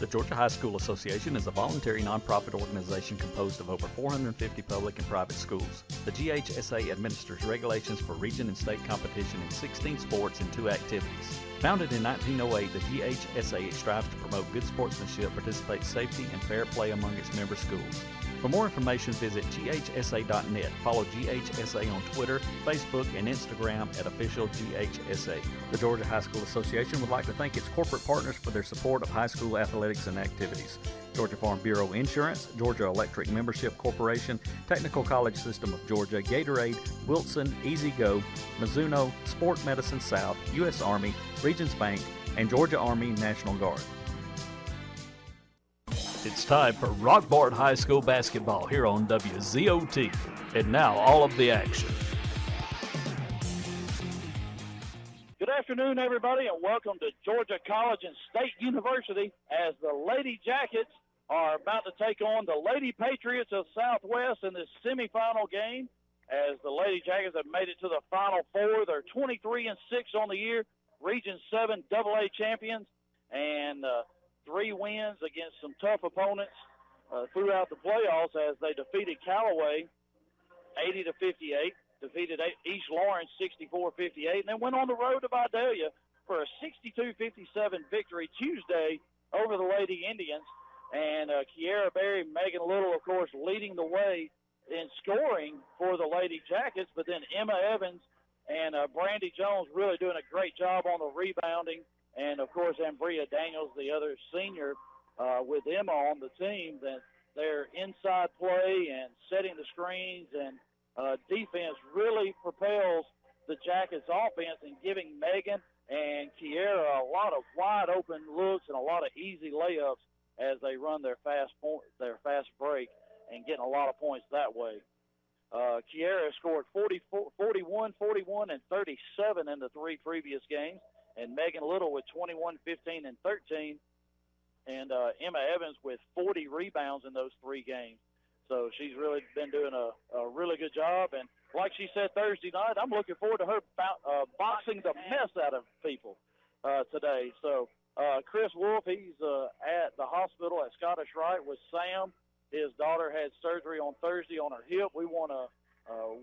The Georgia High School Association is a voluntary nonprofit organization composed of over 450 public and private schools. The GHSA administers regulations for region and state competition in 16 sports and 2 activities. Founded in 1908, the GHSA strives to promote good sportsmanship, participate safety, and fair play among its member schools. For more information, visit ghsa.net. Follow GHSA on Twitter, Facebook, and Instagram at official GHSA. The Georgia High School Association would like to thank its corporate partners for their support of high school athletics and activities. Georgia Farm Bureau Insurance, Georgia Electric Membership Corporation, Technical College System of Georgia, Gatorade, Wilson, Easy Go, Mizuno, Sport Medicine South, U.S. Army, Regions Bank, and Georgia Army National Guard. It's time for Rockmart High School basketball here on WZOT. And now, all of the action. Good afternoon, everybody, and welcome to Georgia College and State University as the Lady Jackets are about to take on the Lady Patriots of Southwest in this semifinal game. As the Lady Jackets have made it to the Final Four, they're 23-6 on the year, Region 7 AA champions, and 3 wins against some tough opponents throughout the playoffs as they defeated Callaway 80-58, defeated East Lawrence 64-58, and then went on the road to Vidalia for a 62-57 victory Tuesday over the Lady Indians. And Kiera Berry, Megan Little, of course, leading the way in scoring for the Lady Jackets, but then Emma Evans and Brandy Jones really doing a great job on the rebounding. And, of course, Ambria Daniels, the other senior with Emma on the team, that their inside play and setting the screens and defense really propels the Jackets' offense and giving Megan and Kiera a lot of wide-open looks and a lot of easy layups as they run their fast break and getting a lot of points that way. Kiera scored 41, 41, and 37 in the 3 previous games, and Megan Little with 21, 15, and 13, and Emma Evans with 40 rebounds in those 3 games. So she's really been doing a really good job. And like she said Thursday night, I'm looking forward to her boxing the mess out of people today. So Chris Wolf, he's at the hospital at Scottish Rite with Sam. His daughter had surgery on Thursday on her hip. We want to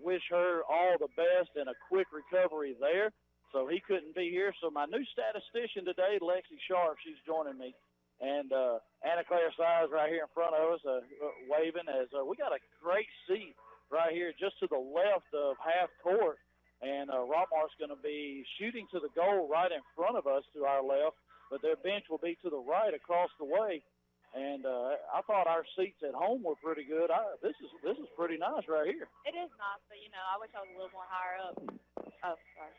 wish her all the best and a quick recovery there. So he couldn't be here. So my new statistician today, Lexi Sharp, she's joining me. And Anna Claire Size right here in front of us waving as we got a great seat right here just to the left of half court. And Rockmart's going to be shooting to the goal right in front of us to our left, but their bench will be to the right across the way. And I thought our seats at home were pretty good. This is pretty nice right here. It is nice, but, I wish I was a little more higher up. Oh, sorry.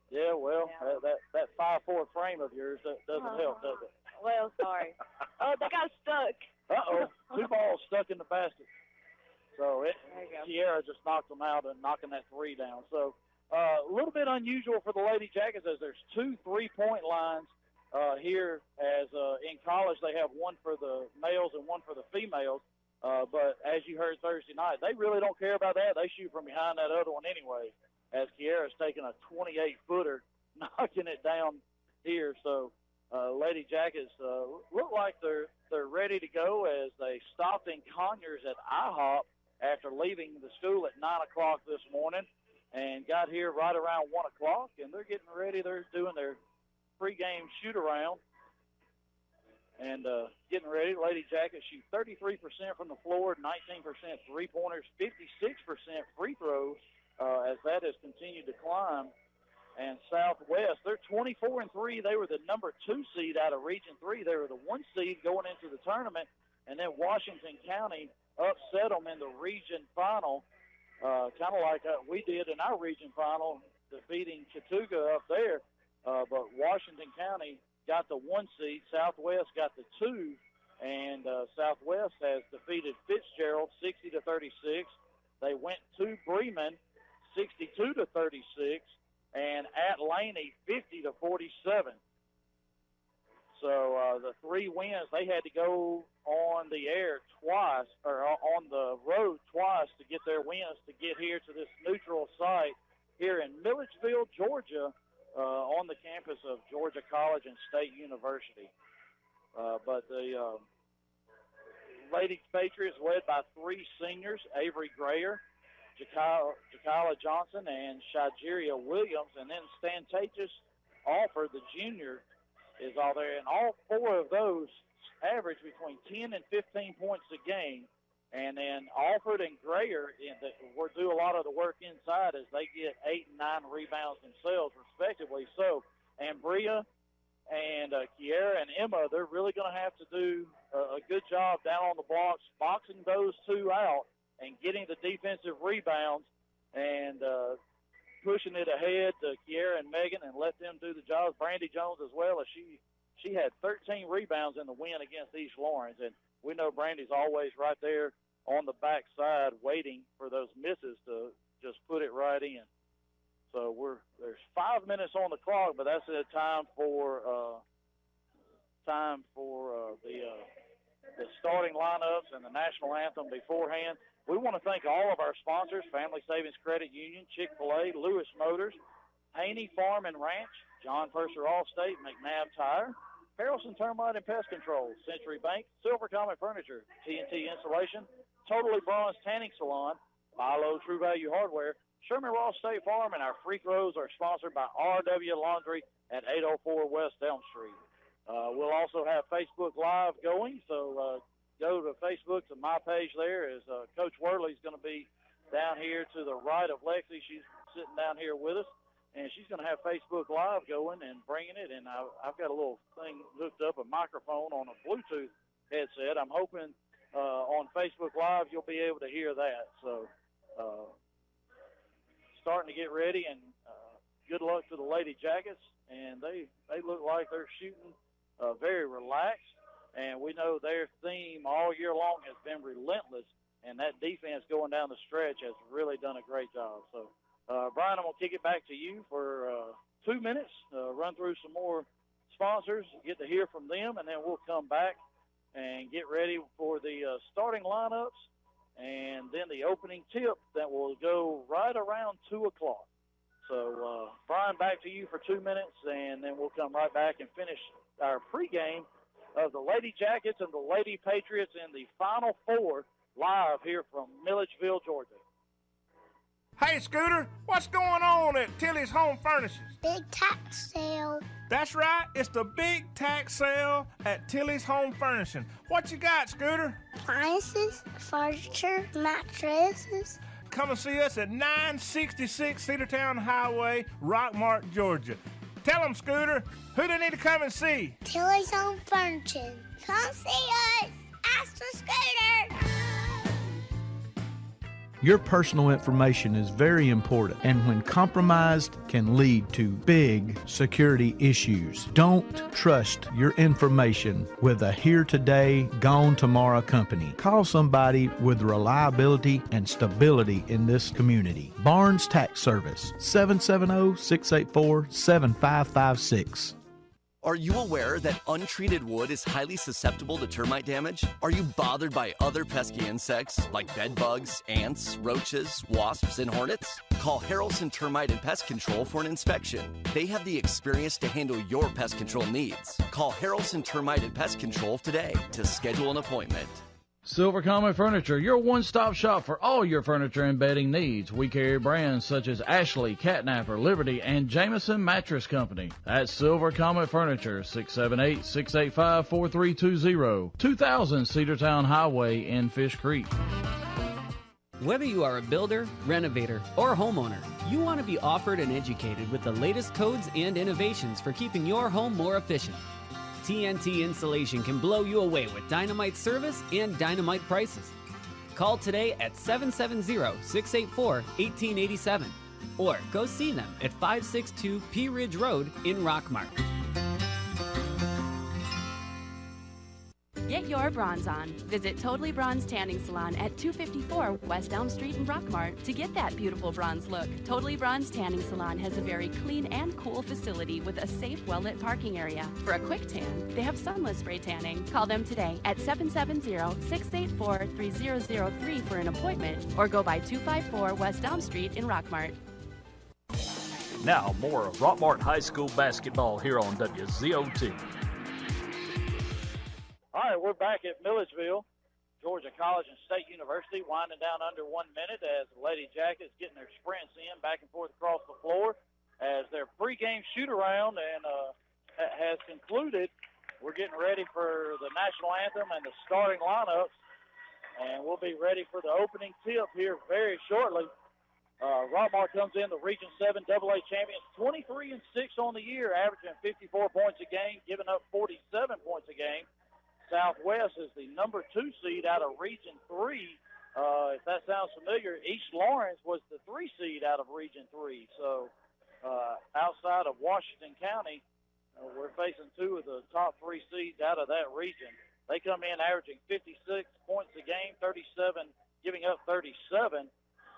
Yeah, well, that 5'4" frame of yours doesn't help, does it? Well, sorry. Oh, they got stuck. Uh-oh, 2 balls stuck in the basket. So Kiera just knocked them out and knocking that 3 down. So a little bit unusual for the Lady Jackets as there's 2 3-point lines here, as in college they have one for the males and one for the females. But as you heard Thursday night, they really don't care about that. They shoot from behind that other one anyway, as Kiera's taking a 28-footer, knocking it down here. So Lady Jackets look like they're ready to go as they stopped in Conyers at IHOP after leaving the school at 9 o'clock this morning and got here right around 1 o'clock, and they're getting ready. They're doing their pregame shoot-around and getting ready. Lady Jackets shoot 33% from the floor, 19% three-pointers, 56% free throws as that has continued to climb. And Southwest, they're 24-3. They were the number 2 seed out of Region 3. They were the 1 seed going into the tournament, and then Washington County upset them in the region final, kind of like we did in our region final, defeating Catooga up there. But Washington County got the 1 seed. Southwest got the 2, and Southwest has defeated Fitzgerald 60-36. They went to Bremen 62-36. And at Laney, 50-47. So the 3 wins, they had to go on the air twice, or on the road twice to get their wins to get here to this neutral site here in Milledgeville, Georgia, on the campus of Georgia College and State University. But the Lady Patriots, led by 3 seniors, Avery Grayer, Jakala Johnson, and Shajiria Williams, and then Stantatius Alford, the junior, is all there. And all 4 of those average between 10 and 15 points a game. And then Alford and Grayer will do a lot of the work inside as they get 8 and 9 rebounds themselves, respectively. So, and Bria and Kiera and Emma, they're really going to have to do a good job down on the blocks, boxing those 2 out and getting the defensive rebounds and pushing it ahead to Kiera and Megan and let them do the jobs. Brandy Jones as well, as she had 13 rebounds in the win against East Lawrence, and we know Brandy's always right there on the backside waiting for those misses to just put it right in. So there's 5 minutes on the clock, but that's the time for the starting lineups and the national anthem beforehand. We want to thank all of our sponsors: Family Savings Credit Union, Chick-fil-A, Lewis Motors, Haney Farm and Ranch, John Purser Allstate, McNabb Tire, Harrelson Termite and Pest Control, Century Bank, Silver Comet Furniture, TNT Insulation, Totally Bronze Tanning Salon, Milo True Value Hardware, Sherman Ross State Farm, and our free throws are sponsored by RW Laundry at 804 West Elm Street. We'll also have Facebook Live going, so go to Facebook to my page there, as Coach Worley's going to be down here to the right of Lexi. She's sitting down here with us, and she's going to have Facebook Live going and bringing it. And I've got a little thing hooked up, a microphone on a Bluetooth headset. I'm hoping on Facebook Live you'll be able to hear that. So starting to get ready, and good luck to the Lady Jackets. And they look like they're shooting very relaxed. And we know their theme all year long has been relentless, and that defense going down the stretch has really done a great job. So, Brian, I'm going to kick it back to you for 2 minutes, run through some more sponsors, get to hear from them, and then we'll come back and get ready for the starting lineups and then the opening tip that will go right around 2 o'clock. So, Brian, back to you for 2 minutes, and then we'll come right back and finish our pregame of the Lady Jackets and the Lady Patriots in the Final Four live here from Milledgeville, Georgia. Hey, Scooter, what's going on at Tilly's Home Furnishes? Big tax sale. That's right, it's the big tax sale at Tilly's Home Furnishing. What you got, Scooter? Appliances, furniture, mattresses. Come and see us at 966 Cedartown Highway, Rockmart, Georgia. Tell them, Scooter, who they need to come and see? Tilly's Home Furnishing. Come see us. Ask for Scooter. Your personal information is very important, and when compromised can lead to big security issues. Don't trust your information with a here today, gone tomorrow company. Call somebody with reliability and stability in this community. Barnes Tax Service, 770-684-7556. Are you aware that untreated wood is highly susceptible to termite damage? Are you bothered by other pesky insects like bed bugs, ants, roaches, wasps, and hornets? Call Harrelson Termite and Pest Control for an inspection. They have the experience to handle your pest control needs. Call Harrelson Termite and Pest Control today to schedule an appointment. Silver Comet Furniture, your one-stop shop for all your furniture and bedding needs. We carry brands such as Ashley, Catnapper, Liberty, and Jameson Mattress Company. That's Silver Comet Furniture, 678-685-4320, 2000 Cedartown Highway in Fish Creek. Whether you are a builder, renovator, or homeowner, you want to be offered and educated with the latest codes and innovations for keeping your home more efficient. TNT Insulation can blow you away with dynamite service and dynamite prices. Call today at 770-684-1887 or go see them at 562 Pea Ridge Road in Rockmart. Get your bronze on. Visit Totally Bronze Tanning Salon at 254 West Elm Street in Rockmart to get that beautiful bronze look. Totally Bronze Tanning Salon has a very clean and cool facility with a safe, well-lit parking area. For a quick tan, they have sunless spray tanning. Call them today at 770-684-3003 for an appointment or go by 254 West Elm Street in Rockmart. Now, more of Rockmart High School basketball here on WZOT. right, we're back at Milledgeville, Georgia College and State University, winding down under 1 minute as the Lady Jackets getting their sprints in back and forth across the floor as their pregame shoot-around has concluded. We're getting ready for the national anthem and the starting lineups, and we'll be ready for the opening tip here very shortly. Rockmart comes in, the Region 7 AA champions, 23-6 on the year, averaging 54 points a game, giving up 47 points a game. Southwest is the number 2 seed out of Region 3. If that sounds familiar, East Lawrence was the 3 seed out of Region 3. So outside of Washington County, we're facing 2 of the top 3 seeds out of that region. They come in averaging 56 points a game, 37, giving up 37.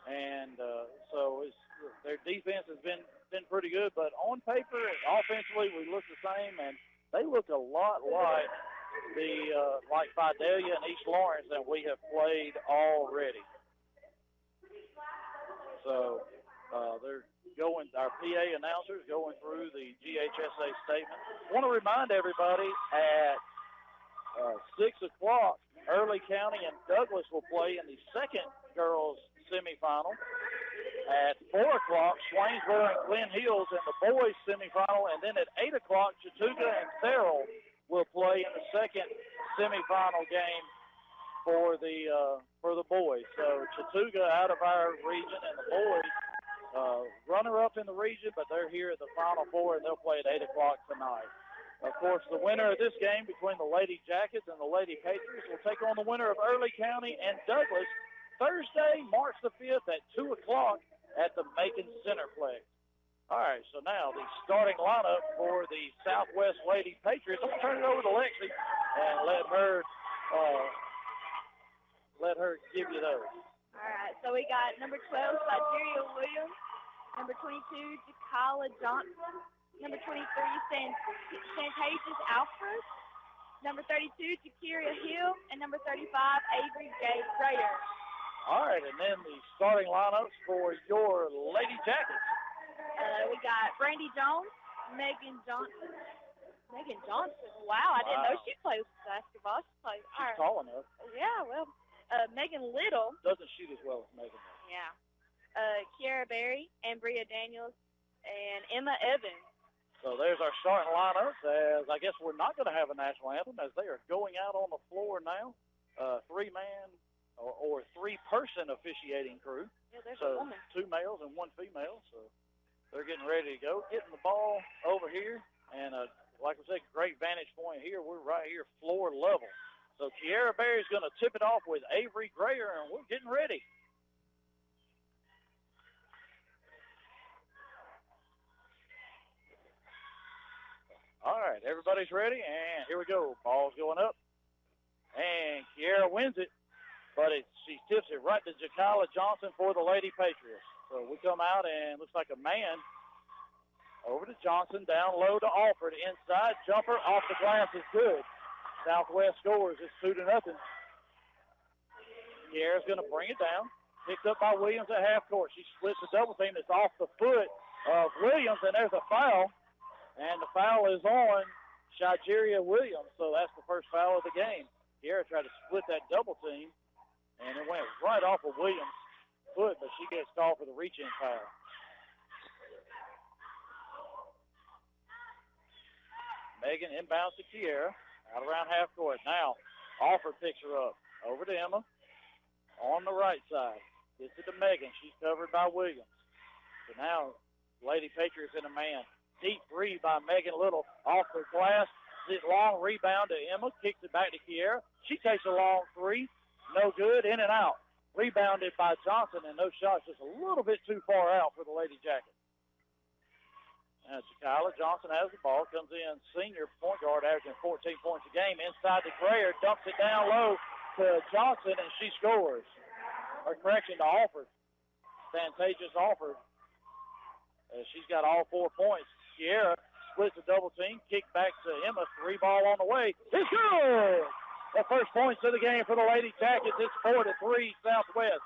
And so their defense has been pretty good. But on paper, offensively, we look the same, and they look a lot like like Fidelia and East Lawrence that we have played already. So they're going, our PA announcers going through the GHSA statement. I want to remind everybody at 6 o'clock, Early County and Douglas will play in the second girls semifinal. At 4 o'clock, Swainsboro and Glen Hills in the boys semifinal, and then at 8 o'clock, Chattooga and Farrell will play in the second semifinal game for the boys. So Chattooga out of our region, and the boys runner-up in the region, but they're here at the Final Four, and they'll play at 8 o'clock tonight. Of course, the winner of this game between the Lady Jackets and the Lady Patriots will take on the winner of Early County and Douglas Thursday, March the 5th at 2 o'clock at the Macon Centerplex. All right, so now the starting lineup for the Southwest Lady Patriots. I'm going to turn it over to Lexi and let her give you those. All right, so we got number 12, Sideria Williams. Number 22, Jakala Johnson. Number 23, Santages Alfred. Number 32, Jakiria Hill. And number 35, Avery J. Grayer. All right, and then the starting lineups for your Lady Jackets. We got Brandy Jones, Megan Johnson. Megan Johnson? Wow, I didn't know she plays basketball. She's tall enough. Yeah, well, Megan Little. Doesn't shoot as well as Megan. Yeah. Kiara Berry, and Bria Daniels, and Emma Evans. So there's our starting lineups, as I guess we're not going to have a national anthem as they are going out on the floor now. 3-man or 3-person officiating crew. Yeah, there's so a woman. 2 males and 1 female. So they're getting ready to go. Getting the ball over here. And like I said, great vantage point here. We're right here floor level. So Kiara Berry's going to tip it off with Avery Grayer, and we're getting ready. All right, everybody's ready, and here we go. Ball's going up, and Kiara wins it, but she tips it right to Jakala Johnson for the Lady Patriots. So we come out, and looks like a man over to Johnson, down low to Alford, inside jumper off the glass is good. Southwest scores. It's 2-0. Kiara's going to bring it down. Picked up by Williams at half court. She splits the double team. It's off the foot of Williams, and there's a foul. And the foul is on Shajiria Williams, so that's the first foul of the game. Kiara tried to split that double team, and it went right off of Williams' foot, but she gets called for the reach-in foul. Megan inbounds to Kiara, out around half court. Now, Alford picks her up. Over to Emma. On the right side. Gets it to Megan. She's covered by Williams. So now, Lady Patriots in a man. Deep 3 by Megan Little. Off the glass. Long rebound to Emma. Kicks it back to Kiara. She takes a long 3. No good. In and out. Rebounded by Johnson, and those shots just a little bit too far out for the Lady Jackets. Now, Jakala Johnson has the ball. Comes in senior point guard, averaging 14 points a game. Inside to Grayer. Dumps it down low to Johnson, and she scores. Or correction to Alford. Santages Alford. She's got all 4 points. Kiara splits the double team. Kick back to Emma. 3 ball on the way. It's good! The first points of the game for the Lady Jackets. It's 4-3 Southwest.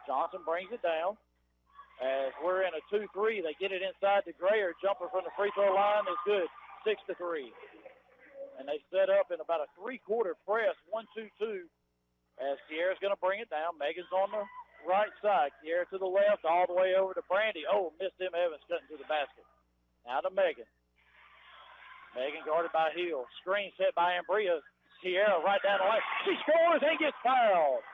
Johnson brings it down. As we're in a 2-3, they get it inside to Grayer. Jumper from the free throw line is good. 6-3. And and they set up in about a three-quarter press, 1-2-2, as Kiera's going to bring it down. Megan's on the right side. Kiera to the left, all the way over to Brandy. Oh, missed him. Evans cutting to the basket. Now to Megan. Megan guarded by Hill. Screen set by Ambria. Kiera right down the lane. She scores and gets fouled.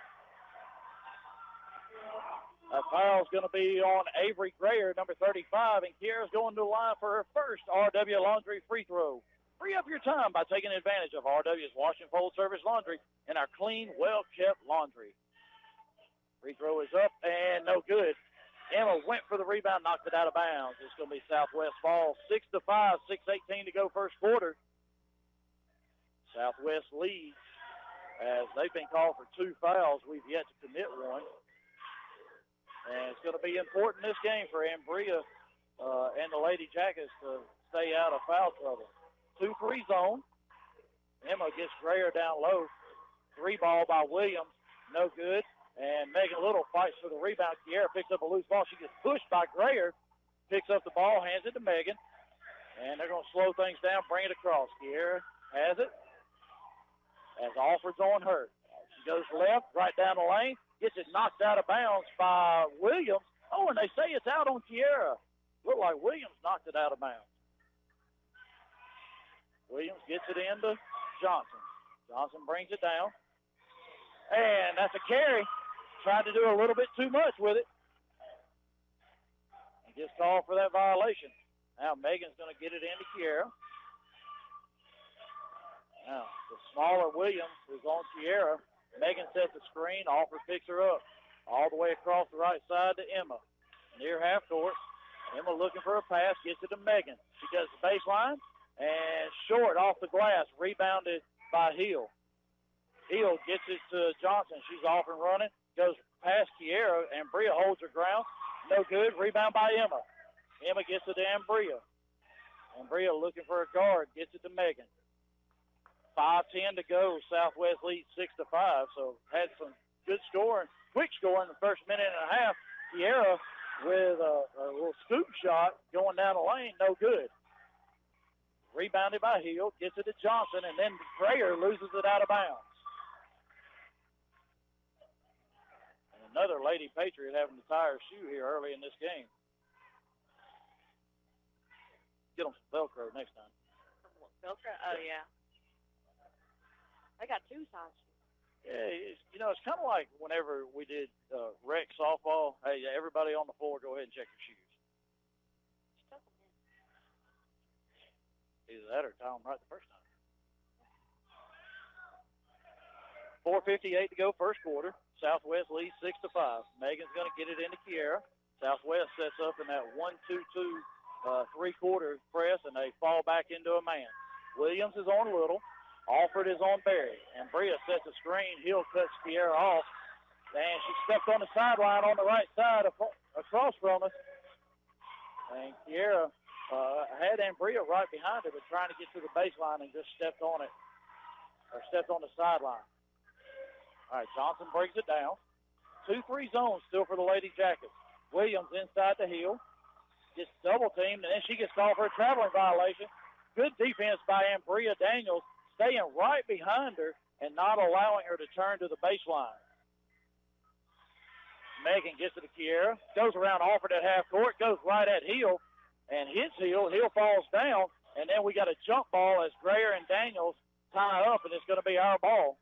A foul's going to be on Avery Grayer, number 35, and Kiera's going to the line for her first RW Laundry free throw. Free up your time by taking advantage of RW's wash and fold service laundry and our clean, well-kept laundry. Free throw is up and no good. Emma went for the rebound, knocked it out of bounds. It's going to be Southwest ball, 6-5, 6:18 to go first quarter. Southwest leads as they've been called for 2 fouls. We've yet to commit one. And it's going to be important this game for Ambria and the Lady Jackets to stay out of foul trouble. 2-3 zone. Emma gets Grayer down low. 3 ball by Williams. No good. And Megan Little fights for the rebound. Kiera picks up a loose ball. She gets pushed by Grayer. Picks up the ball, hands it to Megan. And they're going to slow things down, bring it across. Kiera has it. As Alford's on her. She goes left, right down the lane. Gets it knocked out of bounds by Williams. Oh, and they say it's out on Kiera. Looked like Williams knocked it out of bounds. Williams gets it into Johnson. Johnson brings it down. And that's a carry. Tried to do a little bit too much with it. And gets called for that violation. Now Megan's going to get it into Kiera. Now the smaller Williams is on Kiera. Megan sets the screen. Alford picks her up. All the way across the right side to Emma. Near half court. Emma looking for a pass. Gets it to Megan. She does the baseline. And short off the glass. Rebounded by Hill. Hill gets it to Johnson. She's off and running. Goes past Kiera. And Bria holds her ground. No good. Rebound by Emma. Emma gets it to Ambria. Ambria looking for a guard. Gets it to Megan. 5:10 to go. Southwest leads 6-5. So had some good scoring, quick scoring in the first minute and a half. Kiera with a little scoop shot going down the lane. No good. Rebounded by Hill. Gets it to Johnson. And then Grayer loses it out of bounds. And another Lady Patriot having to tie her shoe here early in this game. Get them some Velcro next time. Velcro? Oh, yeah. I got 2 size shoes. Yeah, it's kind of like whenever we did rec softball. Hey, everybody on the floor, go ahead and check your shoes. Either that or tie them right the first time. 4:58 to go first quarter. Southwest leads 6-5. Megan's going to get it into Kiera. Southwest sets up in that 1-2-2 three-quarter press, and they fall back into a man. Williams is on Little. Alford is on Berry. And Bria sets a screen. Hill cuts Kiera off. And she stepped on the sideline on the right side across from us. And Kiera had Ambria right behind her, but trying to get to the baseline and just stepped on it, or stepped on the sideline. All right, Johnson breaks it down. 2-3 zones still for the Lady Jackets. Williams inside the Hill. Gets double-teamed, and then she gets called for a traveling violation. Good defense by Ambria Daniels, staying right behind her and not allowing her to turn to the baseline. Megan gets it to Kiera. Goes around Alford at half court. Goes right at Hill and hits Hill. Hill falls down, and then we got a jump ball as Grayer and Daniels tie up, and it's going to be our ball.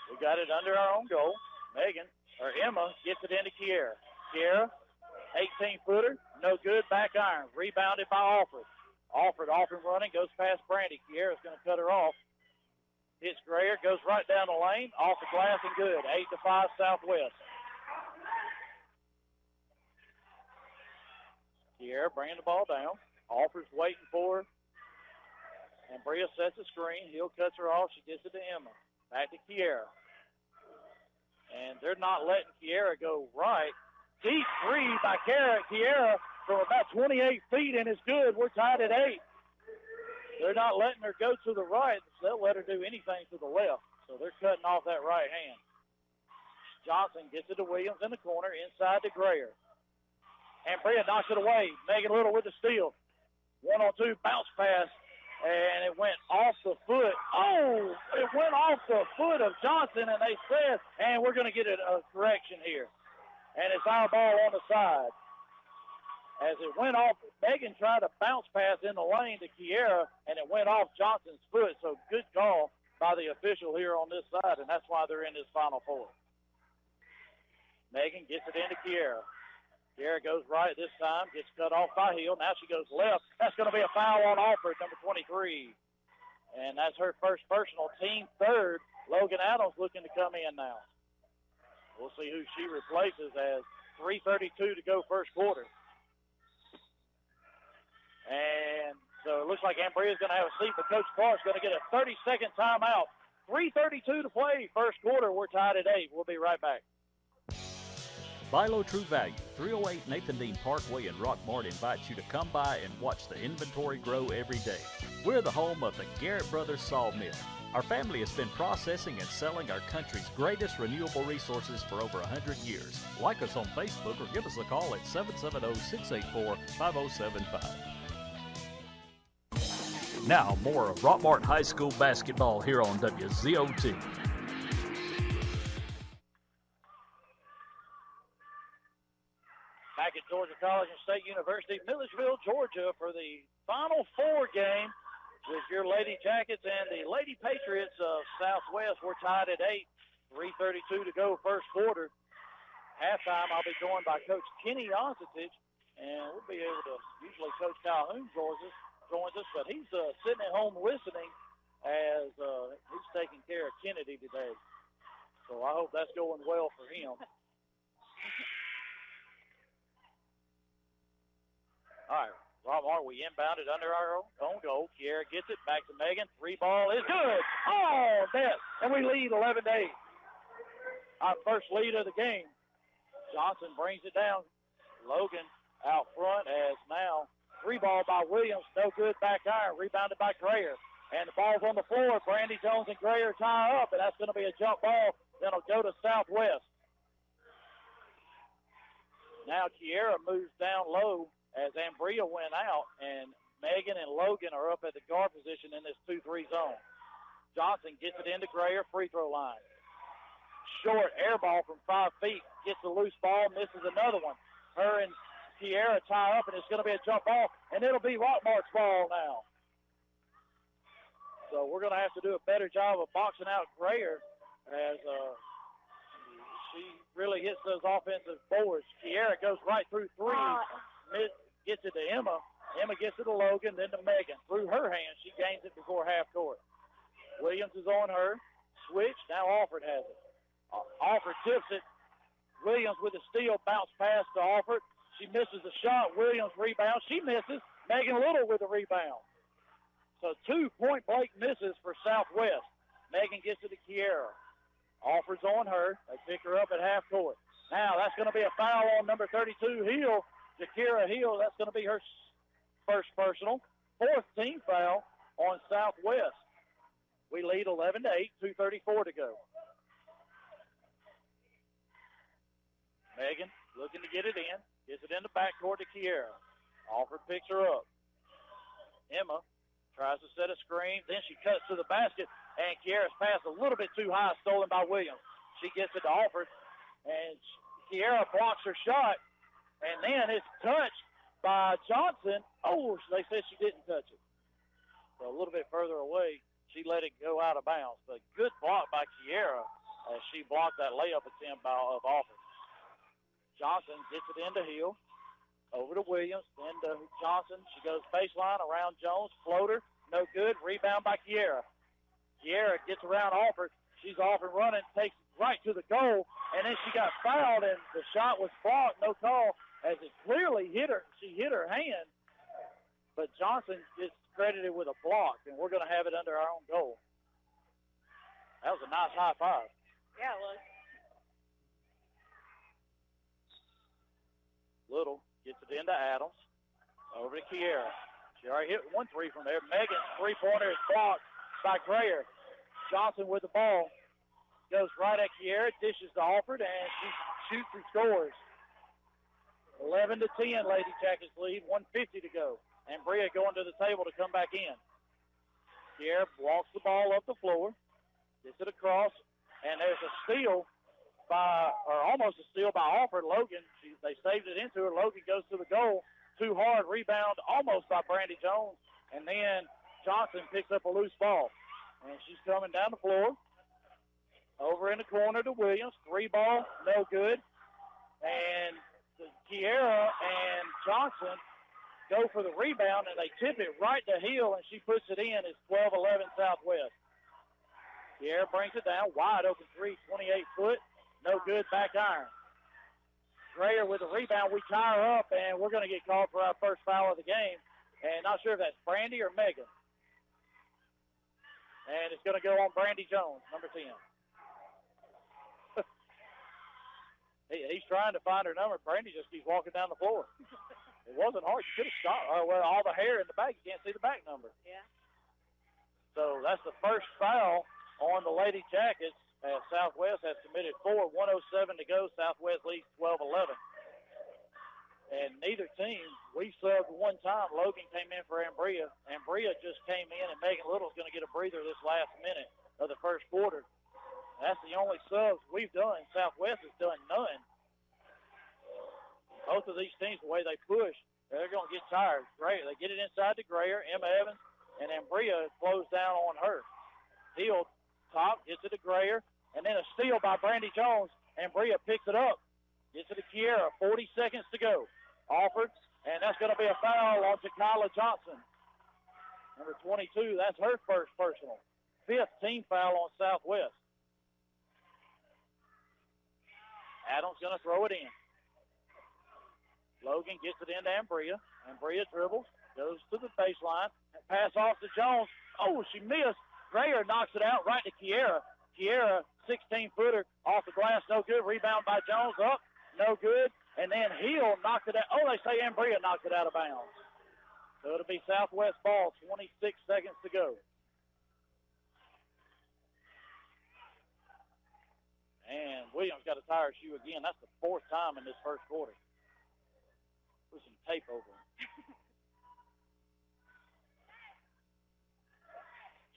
We got it under our own goal. Emma gets it into Kiera. Kiera, 18-footer, no good, back iron. Rebounded by Alford. Alford off and running, goes past Brandy. Kiera's going to cut her off. Hits Grayer, goes right down the lane, off the glass and good. 8-5 Southwest. Kiera bringing the ball down. Alford's waiting for her. And Bria sets the screen. Hill cuts her off. She gets it to Emma. Back to Kiera. And they're not letting Kiera go right. Deep three by Kiera from about 28 feet, and it's good. We're tied at 8. They're not letting her go to the right. They'll let her do anything to the left. So they're cutting off that right hand. Johnson gets it to Williams in the corner, inside to Grayer. And Bria knocks it away. Megan Little with the steal. 1-on-2 bounce pass and it went off the foot. Oh, it went off the foot of Johnson, and they said, and we're going to get a correction here. And it's our ball on the side. As it went off, Megan tried to bounce pass in the lane to Kiera, and it went off Johnson's foot. So good call by the official here on this side, and that's why they're in this Final Four. Megan gets it into Kiera. Kiera goes right this time, gets cut off by Hill. Now she goes left. That's going to be a foul on Alford, number 23. And that's her first personal, team third. Logan Adams looking to come in now. We'll see who she replaces as 3:32 to go first quarter. And so it looks like Ambria's going to have a seat, but Coach Clark's going to get a 30-second timeout. 3:32 to play first quarter. We're tied at 8. We'll be right back. Buy Low True Value, 308 Nathan Dean Parkway in Rockmart invites you to come by and watch the inventory grow every day. We're the home of the Garrett Brothers Sawmill. Our family has been processing and selling our country's greatest renewable resources for over 100 years. Like us on Facebook or give us a call at 770-684-5075. Now, more of Rockmart High School basketball here on WZOT. Back at Georgia College and State University, Milledgeville, Georgia, for the Final Four game with your Lady Jackets and the Lady Patriots of Southwest. We're tied at 8, 3:32 to go first quarter. Halftime, I'll be joined by Coach Kenny Onsitich, and we'll be able to, usually Coach Calhoun joins us, but he's sitting at home listening as he's taking care of Kennedy today. So I hope that's going well for him. All right, Rockmart, we inbounded under our own goal. Kiera gets it back to Megan. 3 ball is good. Oh, net. And we lead 11-8. Our first lead of the game. Johnson brings it down. Logan out front as now 3 ball by Williams. No good, back iron. Rebounded by Grayer. And the ball's on the floor. Brandy Jones and Grayer tie up, and that's going to be a jump ball. Then it'll go to Southwest. Now Kiera moves down low as Ambria went out, and Megan and Logan are up at the guard position in this 2-3 zone. Johnson gets it into Grayer, free throw line. Short air ball from 5 feet, gets a loose ball, misses another one. Her and Kiera tie up, and it's going to be a jump ball, and it'll be Rockmart's ball now. So we're going to have to do a better job of boxing out Grayer as she really hits those offensive boards. Kiera goes right through 3. Gets it to Emma. Emma gets it to Logan, then to Megan. Through her hands, she gains it before half court. Williams is on her. Switch. Now Alford has it. Alford tips it. Williams with a steal, bounce pass to Alford. She misses the shot. Williams rebounds. She misses. Megan Little with a rebound. So 2 point-blank misses for Southwest. Megan gets it to Kiera. Alford's on her. They pick her up at half court. Now that's going to be a foul on number 32, Hill. Shakira Hill, that's going to be her first personal. 4th team foul on Southwest. We lead 11-8, 2:34 to go. Megan looking to get it in. Gets it in the backcourt to Kiera. Alford picks her up. Emma tries to set a screen. Then she cuts to the basket, and Kiera's pass a little bit too high, stolen by Williams. She gets it to Alford, and Kiera blocks her shot. And then it's touched by Johnson. Oh, they said she didn't touch it. So a little bit further away, she let it go out of bounds. But good block by Kiera as she blocked that layup attempt of Alford. Johnson gets it into Hill. Over to Williams, then to Johnson. She goes baseline around Jones. Floater, no good. Rebound by Kiera. Kiera gets around Alford. She's off and running, takes it right to the goal. And then she got fouled, and the shot was blocked. No call. As it clearly hit her, she hit her hand, but Johnson is credited with a block, and we're going to have it under our own goal. That was a nice high five. Yeah, it was. Little gets it into Adams. Over to Kiera. She already hit 1 3 from there. Megan's 3-pointer is blocked by Grayer. Johnson with the ball. Goes right at Kiera, dishes to Alford, and she shoots and scores. 11-10, Lady Jackets lead, 1:50 to go. And Bria going to the table to come back in. Kiera walks the ball up the floor, gets it across, and there's a steal almost a steal by Alford. Logan, they saved it into her. Logan goes to the goal. Too hard. Rebound almost by Brandy Jones. And then Johnson picks up a loose ball. And she's coming down the floor. Over in the corner to Williams. 3-ball, no good. And Kiera and Johnson go for the rebound, and they tip it right to Hill, and she puts it in. It's 12-11 Southwest. Kiera brings it down. Wide open three, 28-foot. No good, back iron. Grayer with the rebound. We tie her up, and we're going to get called for our first foul of the game. And not sure if that's Brandy or Megan. And it's going to go on Brandy Jones, number 10. He's trying to find her number. Brandy just keeps walking down the floor. It wasn't hard. You could have stopped. Well, all the hair in the back, you can't see the back number. Yeah. So that's the first foul on the Lady Jackets. Southwest has committed 4, 107 to go. Southwest leads 12-11. And neither team, we subbed one time. Logan came in for Ambria. Ambria just came in, and Megan Little's going to get a breather this last minute of the first quarter. That's the only subs we've done. Southwest has done none. Both of these teams, the way they push, they're going to get tired. Grayer, they get it inside to Grayer. Emma Evans and Ambria close down on her. Hill top, gets it to Grayer. And then a steal by Brandy Jones. Ambria picks it up. Gets it to Kiera. 40 seconds to go. Offered. And that's going to be a foul on Takala Johnson. Number 22, that's her first personal. 5th team foul on Southwest. Adams going to throw it in. Logan gets it into Ambria. Ambria dribbles. Goes to the baseline. Pass off to Jones. Oh, she missed. Grayer knocks it out right to Kiera. Kiera, 16-footer off the glass, no good. Rebound by Jones, up, no good. And then Hill knocked it out. Oh, they say Ambria knocked it out of bounds. So it'll be Southwest ball, 26 seconds to go. And Williams got a tired shoe again. That's the 4th time in this first quarter. Put some tape over him.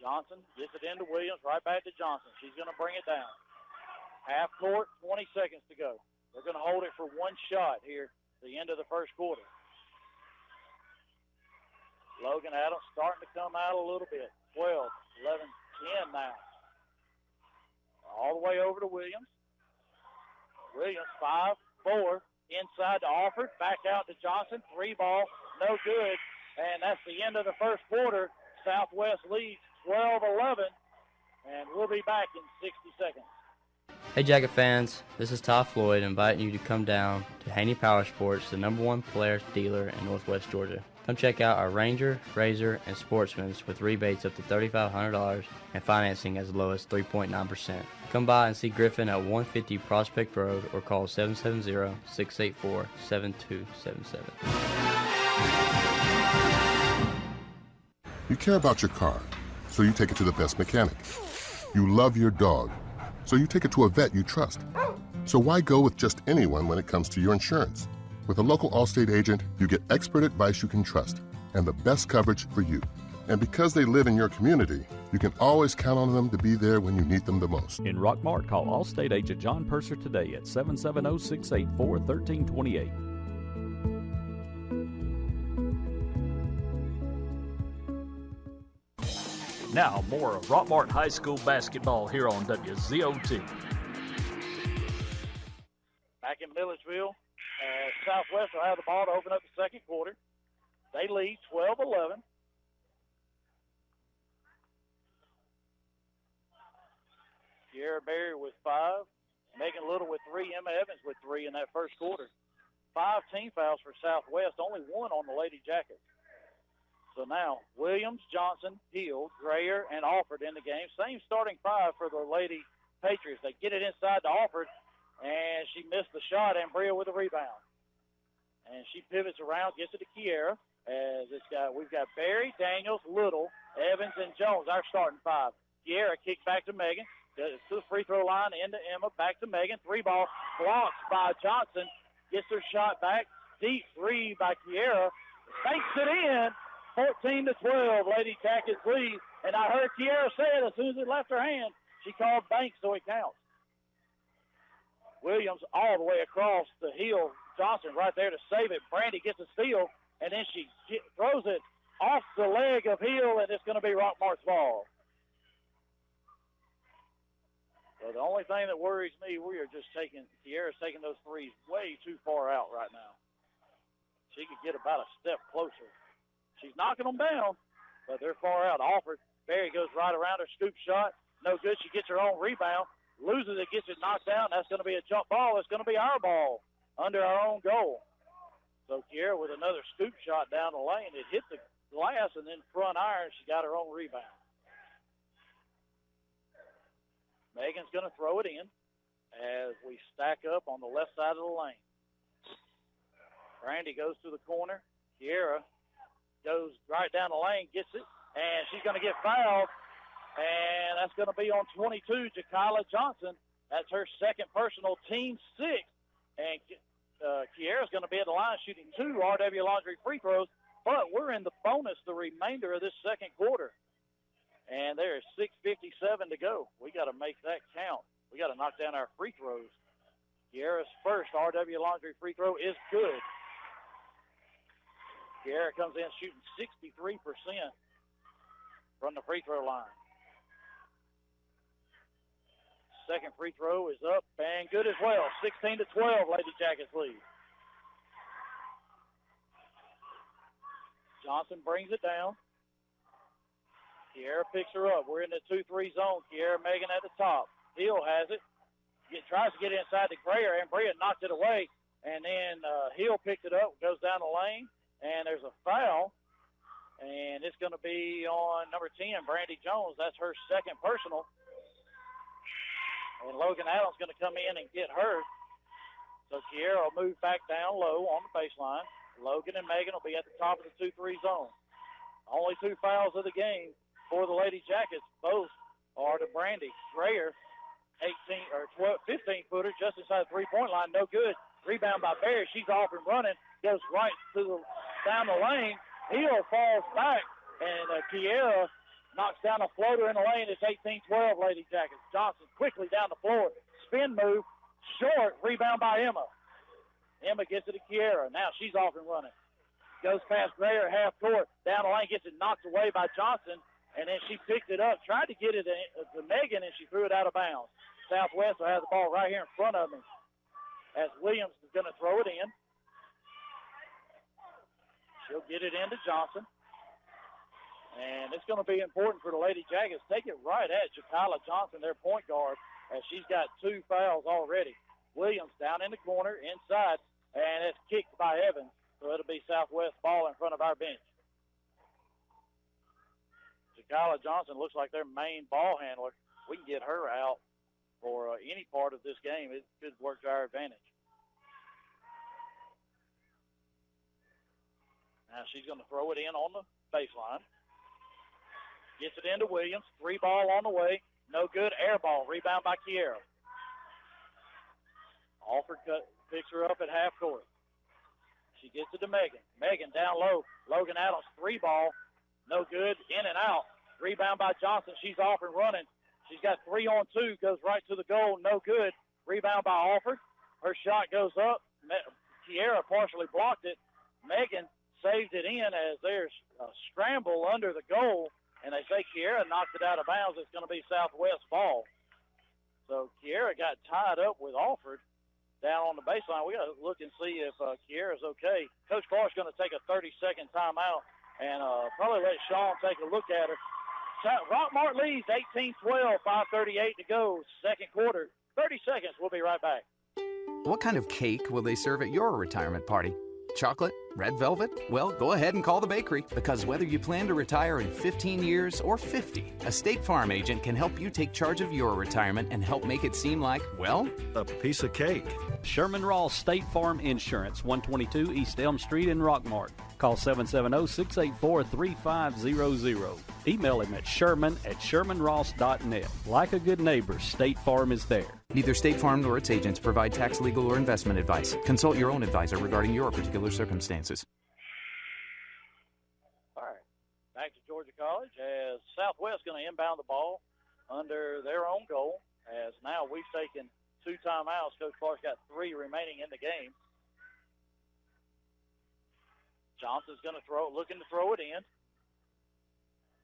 Johnson gets it into Williams, right back to Johnson. She's going to bring it down. Half court, 20 seconds to go. They're going to hold it for one shot here at the end of the first quarter. Logan Adams starting to come out a little bit. 12, 11, 10 now. All the way over to Williams. Williams, 5-4, inside to Alford, back out to Johnson. 3-ball, no good. And that's the end of the first quarter. Southwest leads 12-11, and we'll be back in 60 seconds. Hey Jacket fans, this is Ty Floyd inviting you to come down to Haney Power Sports, the #1 Polaris dealer in Northwest Georgia. Come check out our Ranger, Razor, and Sportsman's with rebates up to $3,500 and financing as low as 3.9%. Come by and see Griffin at 150 Prospect Road or call 770-684-7277. You care about your car, so you take it to the best mechanic. You love your dog, so you take it to a vet you trust. So why go with just anyone when it comes to your insurance? With a local Allstate agent, you get expert advice you can trust and the best coverage for you. And because they live in your community, you can always count on them to be there when you need them the most. In Rockmart, call Allstate agent John Purser today at 770-684-1328. Now, more of Rockmart High School basketball here on WZOT. Back in Milledgeville, Southwest will have the ball to open up the second quarter. They lead 12-11. Sierra Berry with 5. Megan Little with 3. Emma Evans with 3 in that first quarter. 5 team fouls for Southwest, only 1 on the Lady Jackets. So now Williams, Johnson, Hill, Grayer, and Alford in the game. Same starting 5 for the Lady Patriots. They get it inside to Alford, and she missed the shot. Ambria with a rebound. And she pivots around, gets it to Kiera. As we've got Berry, Daniels, Little, Evans, and Jones, our starting 5. Kiera kicks back to Megan. To the free throw line, into Emma, back to Megan. 3-ball, blocked by Johnson. Gets her shot back. Deep 3 by Kiera. Banks it in. 14-12, Lady Jackets lead. And I heard Kiera say it as soon as it left her hand. She called Banks, so it counts. Williams all the way across the heel. Johnson right there to save it. Brandy gets a steal, and then she throws it off the leg of Hill, and it's going to be Rockmart's ball. So the only thing that worries me, Kiera's taking those threes way too far out right now. She could get about a step closer. She's knocking them down, but they're far out. Alford, Barry goes right around her, scoop shot. No good. She gets her own rebound. Loses it, gets it knocked down. That's going to be a jump ball. It's going to be our ball under our own goal. So Kiera with another scoop shot down the lane. It hit the glass and then front iron. She got her own rebound. Megan's going to throw it in as we stack up on the left side of the lane. Brandy goes to the corner. Kiera goes right down the lane, gets it, and she's going to get fouled. And that's going to be on 22, Jakyla Johnson. That's her second personal, team 6. And Kiera's going to be at the line shooting 2 RW Laundry free throws. But we're in the bonus the remainder of this second quarter. And there is 6:57 to go. We got to make that count. We got to knock down our free throws. Kiera's first RW Laundry free throw is good. Kiera comes in shooting 63% from the free throw line. Second free throw is up and good as well. 16-12, Lady Jackets lead. Johnson brings it down. Kiera picks her up. We're in the 2-3 zone. Kiera Megan at the top. Hill has it. Tries to get inside to Greer, and Bria knocked it away. And then Hill picked it up, goes down the lane, and there's a foul. And it's going to be on number 10, Brandy Jones. That's her second personal. And Logan Adams going to come in and get her. So Kiera will move back down low on the baseline. Logan and Megan will be at the top of the 2-3 zone. Only 2 fouls of the game for the Lady Jackets. Both are to Brandy. Greer, 15-footer just inside the three-point line. No good. Rebound by Barry. She's off and running. Goes right down the lane. Hill falls back. And Kiera knocks down a floater in the lane. It's 18-12, Lady Jackets. Johnson quickly down the floor. Spin move. Short. Rebound by Emma. Emma gets it to Kiera. Now she's off and running. Goes past Greer, half court. Down the lane, gets it knocked away by Johnson. And then she picked it up. Tried to get it to Megan, and she threw it out of bounds. Southwest will have the ball right here in front of me as Williams is going to throw it in. She'll get it into Johnson. And it's going to be important for the Lady Jackets. Take it right at Jakyla Johnson, their point guard, as she's got 2 fouls already. Williams down in the corner, inside, and it's kicked by Evans. So it'll be Southwest ball in front of our bench. Jakyla Johnson looks like their main ball handler. We can get her out for any part of this game. It could work to our advantage. Now she's going to throw it in on the baseline. Gets it into Williams. 3 ball on the way. No good. Air ball. Rebound by Kiera. Alford picks her up at half court. She gets it to Megan. Megan down low. Logan Adams. 3 ball. No good. In and out. Rebound by Johnson. She's off and running. She's got 3 on 2. Goes right to the goal. No good. Rebound by Alford. Her shot goes up. Kiera partially blocked it. Megan saved it in as there's a scramble under the goal. And they say Kiera knocked it out of bounds. It's going to be Southwest ball. So Kiera got tied up with Alford down on the baseline. We got to look and see if Kiera's okay. Coach Clark's going to take a 30-second timeout and probably let Sean take a look at her. Rockmart leads 18-12, 5:38 to go, second quarter. 30 seconds. We'll be right back. What kind of cake will they serve at your retirement party? Chocolate? Red velvet? Well, go ahead and call the bakery, because whether you plan to retire in 15 years or 50, a State Farm agent can help you take charge of your retirement and help make it seem like, well, a piece of cake. Sherman Ross State Farm Insurance, 122 East Elm Street in Rockmart. Call 770-684-3500. Email him at sherman@shermanross.net. Like a good neighbor, State Farm is there. Neither State Farm nor its agents provide tax, legal, or investment advice. Consult your own advisor regarding your particular circumstances. All right, College as Southwest going to inbound the ball under their own goal, as now we've taken 2 timeouts. Coach Clark's got 3 remaining in the game. Johnson's going to looking to throw it in.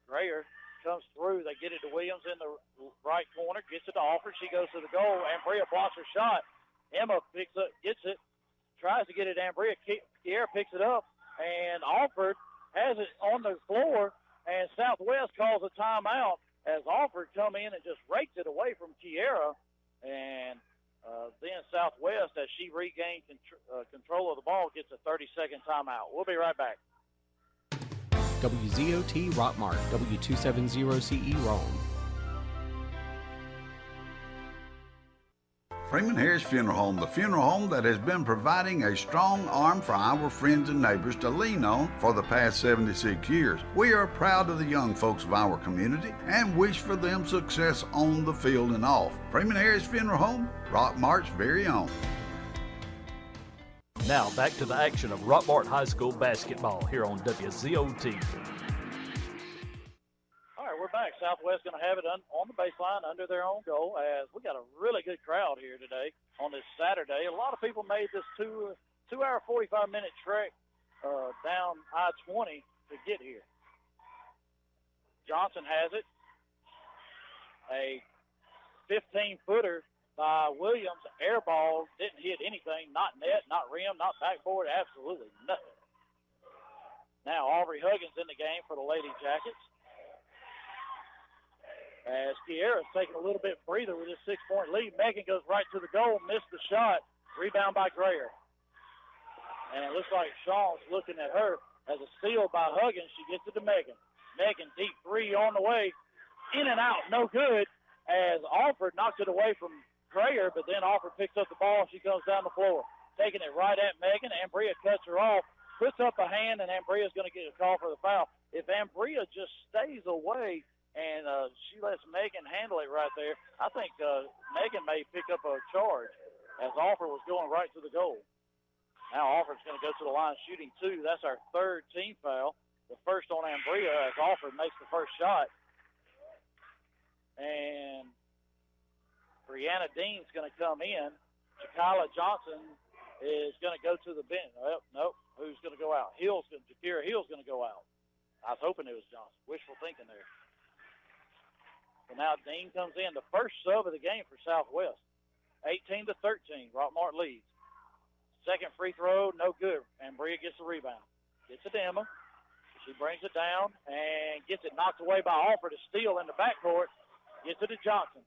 Grayer comes through. They get it to Williams in the right corner, gets it to Alford. She goes to the goal. Ambria blocks her shot. Emma picks up, gets it, tries to get it to Ambria. Kiera picks it up, and Alford has it on the floor, and Southwest calls a timeout as Alford come in and just rakes it away from Kiera, and then Southwest, as she regained control of the ball, gets a 30-second timeout. We'll be right back. WZOT Rockmart, W270CE Rome. Freeman Harris Funeral Home, the funeral home that has been providing a strong arm for our friends and neighbors to lean on for the past 76 years. We are proud of the young folks of our community and wish for them success on the field and off. Freeman Harris Funeral Home, Rockmart's very own. Now back to the action of Rockmart High School basketball here on WZOT. We're back. Southwest going to have it on the baseline under their own goal, as we got a really good crowd here today on this Saturday. A lot of people made this 2-hour, 45-minute trek down I-20 to get here. Johnson has it. A 15-footer by Williams. Air ball, didn't hit anything. Not net, not rim, not backboard, absolutely nothing. Now Aubrey Huggins in the game for the Lady Jackets. As Kiera's taking a little bit breather with his 6-point lead. Megan goes right to the goal, missed the shot. Rebound by Grayer. And it looks like Shaw's looking at her as a steal by Huggins. She gets it to Megan. Megan, deep 3 on the way. In and out, no good, as Alford knocks it away from Grayer, but then Alford picks up the ball. She comes down the floor, taking it right at Megan. Ambria cuts her off, puts up a hand, and Ambria's going to get a call for the foul. If Ambria just stays away and she lets Megan handle it right there, I think Megan may pick up a charge, as Alford was going right to the goal. Now Alford's going to go to the line shooting 2. That's our 3rd team foul. The first on Ambria as Alford makes the first shot. And Brianna Dean's going to come in. Jakyla Johnson is going to go to the bench. Nope. Who's going to go out? Jakira Hill's going to go out. I was hoping it was Johnson. Wishful thinking there. So now Dean comes in, the first sub of the game for Southwest. 18-13, Rockmart leads. Second free throw, no good. And Bria gets the rebound. Gets it to Emma. She brings it down and gets it knocked away by Alford. A steal in the backcourt. Gets it to Johnson.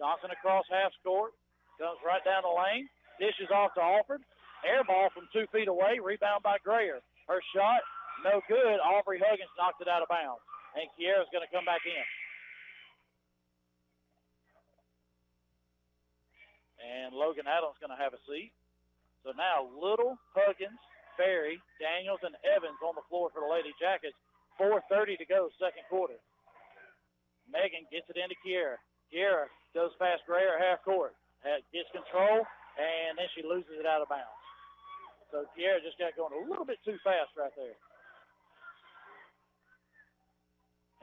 Johnson across half court. Comes right down the lane. Dishes off to Alford. Air ball from 2 feet away. Rebound by Grayer. Her shot, no good. Aubrey Huggins knocked it out of bounds. And Kiera's going to come back in. And Logan Adams going to have a seat. So now Little, Huggins, Berry, Daniels, and Evans on the floor for the Lady Jackets. 4:30 to go, second quarter. Megan gets it into Kiera. Kiera goes past Grayer half court. Gets control, and then she loses it out of bounds. So Kiera just got going a little bit too fast right there.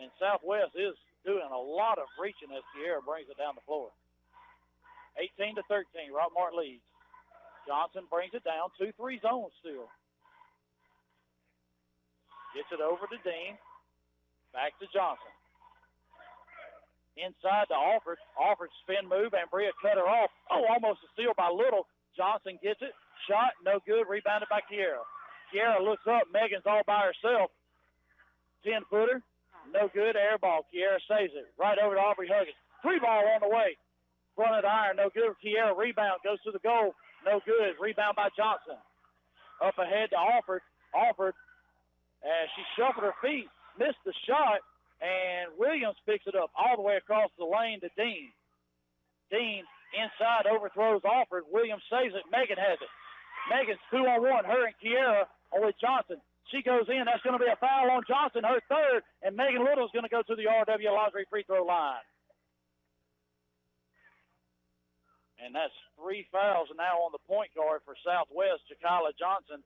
And Southwest is doing a lot of reaching as Kiera brings it down the floor. 18-13, Rockmart leads. Johnson brings it down, 2-3 zone still. Gets it over to Dean. Back to Johnson. Inside to Alford. Alford spin move, and Bria cut her off. Oh, almost a steal by Little. Johnson gets it. Shot, no good. Rebounded by Kiera. Kiera looks up. Megan's all by herself. 10-footer, no good. Air ball. Kiera saves it. Right over to Aubrey Huggins. 3 ball on the way. Front of the iron, no good. Kiera rebound, goes to the goal. No good. Rebound by Johnson. Up ahead to Alford. Alford, as she shuffled her feet, missed the shot, and Williams picks it up all the way across the lane to Dean. Dean inside overthrows Alford. Williams saves it. Megan has it. Megan's 2-on-1. Her and Kiera are with Johnson. She goes in. That's going to be a foul on Johnson, her 3rd, and Megan Little's going to go to the RW Lottery free throw line. And that's 3 fouls now on the point guard for Southwest, Jakyla Johnson,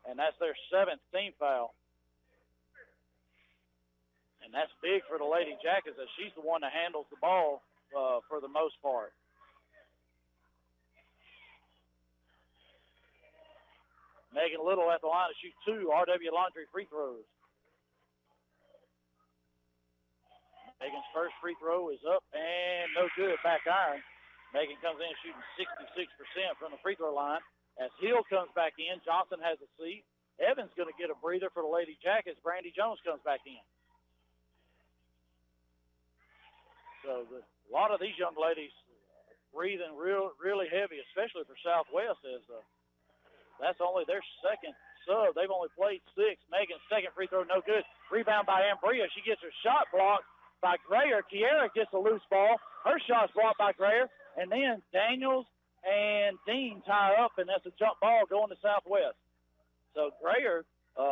and that's their 7th team foul. And that's big for the Lady Jackets, as she's the one that handles the ball for the most part. Megan Little at the line to shoot 2 RW Laundry free throws. Megan's first free throw is up and no good, back iron. Megan comes in shooting 66% from the free throw line. As Hill comes back in, Johnson has a seat. Evans going to get a breather for the Lady Jackets. Brandy Jones comes back in. So a lot of these young ladies breathing really heavy, especially for Southwest, as that's only their second sub. They've only played 6. Megan's second free throw, no good. Rebound by Ambria. She gets her shot blocked by Grayer. Kiera gets a loose ball. Her shot's blocked by Grayer. And then Daniels and Dean tie up, and that's a jump ball going to Southwest. So Grayer,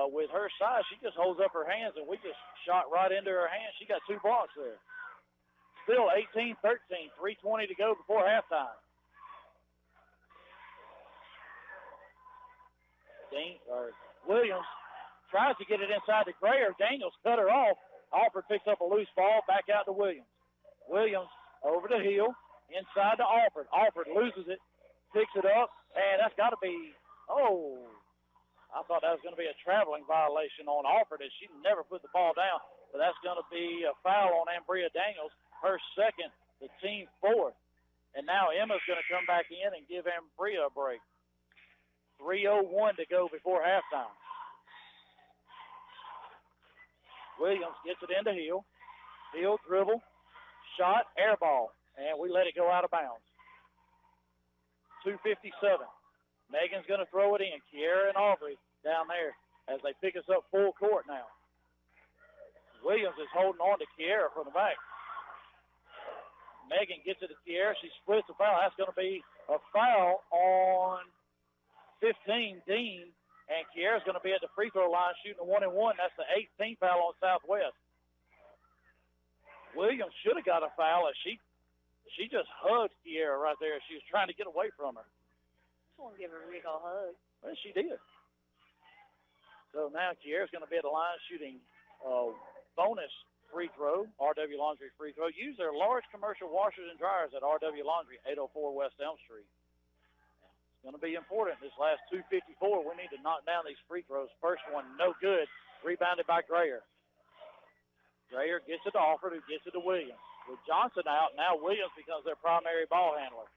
with her size, she just holds up her hands, and we just shot right into her hands. She got 2 blocks there. Still 18-13, 3:20 to go before halftime. Williams tries to get it inside to Grayer. Daniels cut her off. Alford picks up a loose ball, back out to Williams. Williams over to Hill, inside to Alford. Alford loses it, picks it up, and that's got to be, I thought that was going to be a traveling violation on Alford, as she never put the ball down, but that's going to be a foul on Ambria Daniels, her second, the team 4th. And now Emma's going to come back in and give Ambria a break. 3:01 to go before halftime. Williams gets it into Hill. Hill dribble, shot, air ball, and we let it go out of bounds. 2:57. Megan's going to throw it in. Kiera and Aubrey down there as they pick us up full court now. Williams is holding on to Kiera from the back. Megan gets it to Kiera. She splits the foul. That's going to be a foul on 15, Dean. And Kiera's going to be at the free throw line shooting a 1-and-1. That's the 18th foul on Southwest. Williams should have got a foul as she just hugged Kiera right there. She was trying to get away from her. Just want to give her a big old hug. Well, she did. So now Kiera's going to be at the line shooting a bonus free throw, RW Laundry free throw. Use their large commercial washers and dryers at RW Laundry, 804 West Elm Street. It's going to be important. This last 2:54, we need to knock down these free throws. First one, no good. Rebounded by Grayer. Grayer gets it to Alford, who gets it to Williams. With Johnson out, now Williams becomes their primary ball handler.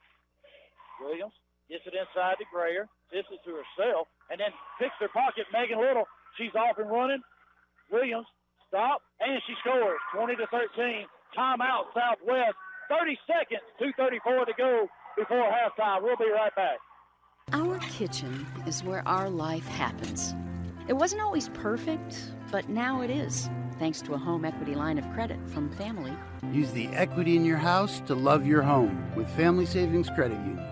Williams gets it inside to Grayer, tips it to herself, and then picks her pocket. Megan Little, she's off and running. Williams, stop, and she scores. 20-13. Timeout, Southwest. 30 seconds, 2:34 to go before halftime. We'll be right back. Our kitchen is where our life happens. It wasn't always perfect, but now it is, thanks to a home equity line of credit from Family. Use the equity in your house to love your home with Family Savings Credit Union.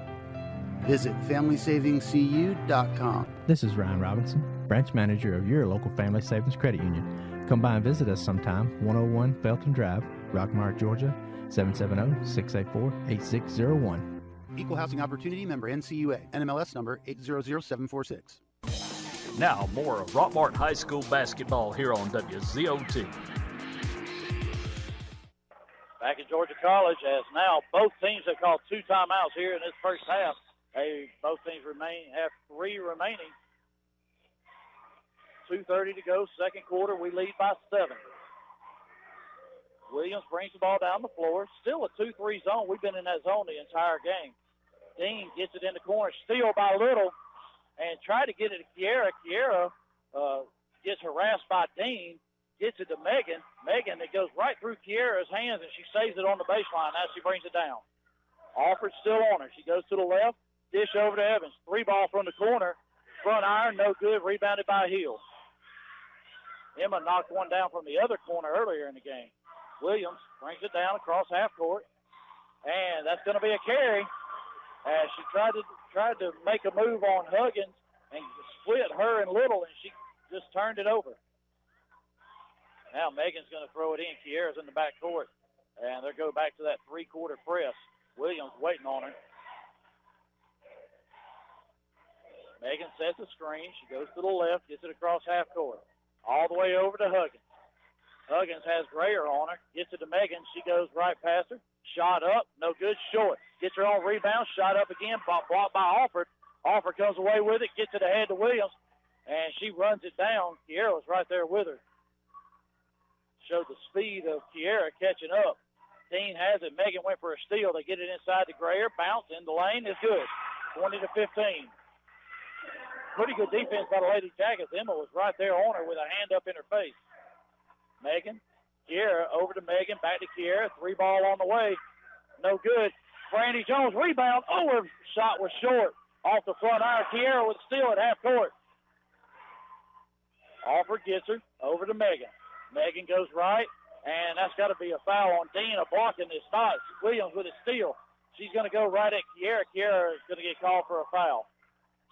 Visit FamilySavingsCU.com. This is Ryan Robinson, branch manager of your local Family Savings Credit Union. Come by and visit us sometime, 101 Felton Drive, Rockmart, Georgia, 770-684-8601. Equal Housing Opportunity member NCUA, NMLS number 800746. Now, more of Rockmart High School basketball here on WZOT. Back at Georgia College, as now both teams have called 2 timeouts here in this first half. Both teams have 3 remaining. 2:30 to go, second quarter. We lead by 7. Williams brings the ball down the floor. Still a 2-3 zone. We've been in that zone the entire game. Dean gets it in the corner, steal by Little, and try to get it to Kiera. Kiera gets harassed by Dean, gets it to Megan. Megan, it goes right through Kiera's hands, and she saves it on the baseline. Now she brings it down. Alford's still on her. She goes to the left, dish over to Evans. 3 ball from the corner. Front iron, no good. Rebounded by Hill. Emma knocked one down from the other corner earlier in the game. Williams brings it down across half court, and that's going to be a carry. As she tried to make a move on Huggins and split her and Little, and she just turned it over. Now Megan's going to throw it in. Kiera's in the back court, and they'll go back to that 3-quarter press. Williams waiting on her. Megan sets a screen. She goes to the left, gets it across half court, all the way over to Huggins. Huggins has Grayer on her. Gets it to Megan. She goes right past her. Shot up. No good. Short. Gets her on rebound. Shot up again. Blocked by Alford. Alford comes away with it. Gets it ahead to Williams. And she runs it down. Kiera was right there with her. Showed the speed of Kiera catching up. Dean has it. Megan went for a steal. They get it inside to Grayer. Bounce in the lane is good. 20-15. Pretty good defense by the Lady Jackets. Emma was right there on her with a hand up in her face. Megan, Kiera over to Megan, back to Kiera. 3-ball on the way. No good. Brandy Jones rebound. Oh, her shot was short. Off the front iron. Kiera with a steal at half court. Alford gets her over to Megan. Megan goes right, and that's got to be a foul on Dean. A blocking this not. Williams with a steal. She's going to go right at Kiera. Kiera is going to get called for a foul.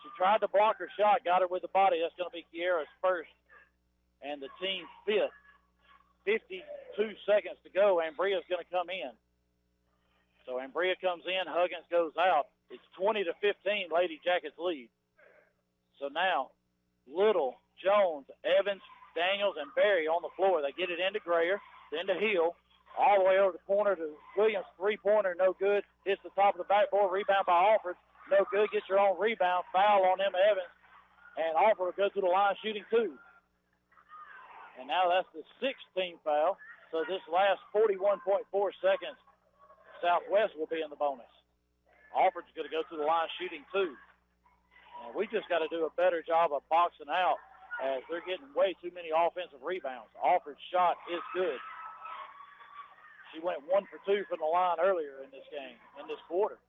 She tried to block her shot, got her with the body. That's going to be Kiera's first and the team's fifth. 52 seconds to go. Ambria's going to come in. So Ambria comes in. Huggins goes out. It's 20-15, Lady Jackets lead. So now Little, Jones, Evans, Daniels, and Berry on the floor. They get it into Grayer, then to Hill, all the way over the corner to Williams. Three-pointer, no good. Hits the top of the backboard. Rebound by Alford. No good. Gets her own rebound. Foul on Emma Evans. And Alford will go to the line shooting two. And now that's the 16th foul. So this last 41.4 seconds, Southwest will be in the bonus. Alford's going to go to the line shooting two. And we just got to do a better job of boxing out as they're getting way too many offensive rebounds. Alford's shot is good. She went 1 for 2 from the line earlier in this game, in this quarter.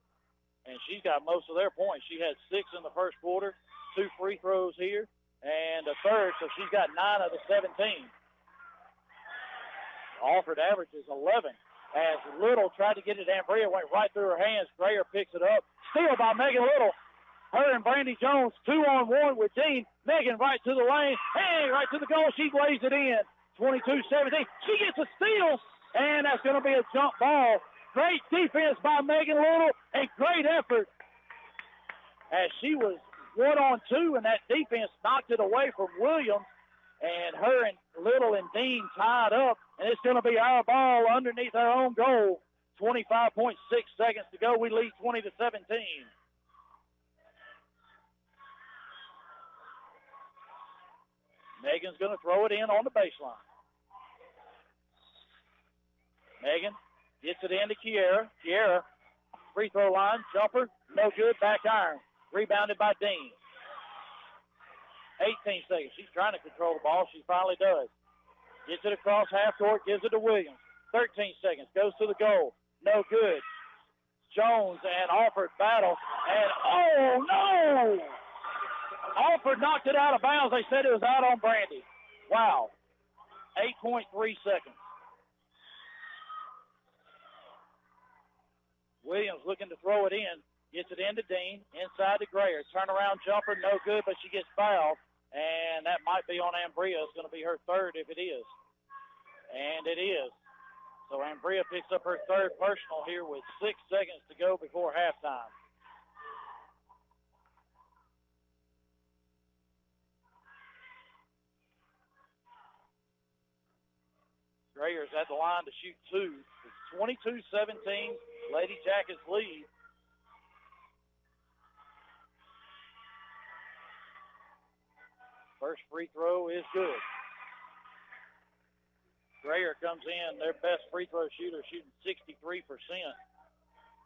And she's got most of their points. She had 6 in the first quarter, 2 free throws here, and a third, so she's got 9 of the 17. Alford averages 11. As Little tried to get it, Ambria went right through her hands. Grayer picks it up. Steal by Megan Little. Her and Brandy Jones 2-on-1 with Dean. Megan right to the lane. Hey, right to the goal. She lays it in. 22-17. She gets a steal, and that's going to be a jump ball. Great defense by Megan Little, and great effort as she was 1-on-2, and that defense knocked it away from Williams, and her and Little and Dean tied up, and it's going to be our ball underneath our own goal. 25.6 seconds to go. We lead 20-17. Megan's going to throw it in on the baseline. Megan gets it into Kiera. Kiera, free throw line, jumper, no good, back iron. Rebounded by Dean. 18 seconds. She's trying to control the ball. She finally does. Gets it across half court, gives it to Williams. 13 seconds. Goes to the goal. No good. Jones and Alford battle. And, oh, no! Alford knocked it out of bounds. They said it was out on Brandy. Wow. 8.3 seconds. Williams looking to throw it in. Gets it into Dean. Inside to Grayer. Turnaround jumper, no good, but she gets fouled. And that might be on Ambria. It's going to be her third if it is. And it is. So Ambria picks up her third personal here with 6 seconds to go before halftime. Grayer's at the line to shoot two. It's 22-17. Lady Jackets lead. First free throw is good. Grayer comes in, their best free throw shooter, shooting 63%.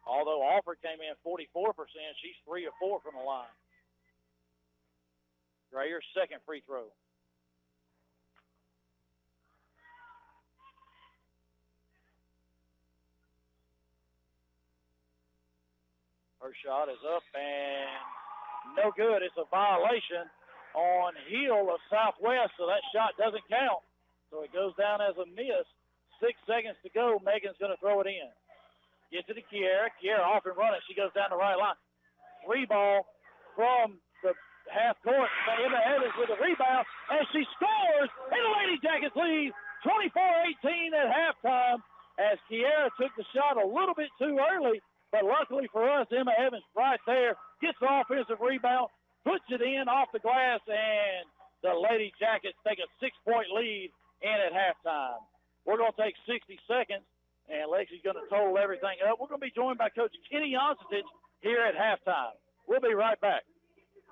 Although Alford came in 44%, she's 3 of 4 from the line. Grayer's second free throw. Her shot is up and no good. It's a violation on Hill of Southwest, so that shot doesn't count. So it goes down as a miss. 6 seconds to go. Megan's going to throw it in. Gets it to Kiera. Kiera off and running. She goes down the right line. 3-ball from the half court. Emma Evans with a rebound, and she scores, and the Lady Jackets lead 24-18 at halftime as Kiera took the shot a little bit too early, but luckily for us, Emma Evans right there gets the offensive rebound, puts it in off the glass, and the Lady Jackets take a 6-point lead in at halftime. We're going to take 60 seconds, and Lexi's going to total everything up. We're going to be joined by Coach Kenny Onsitich here at halftime. We'll be right back.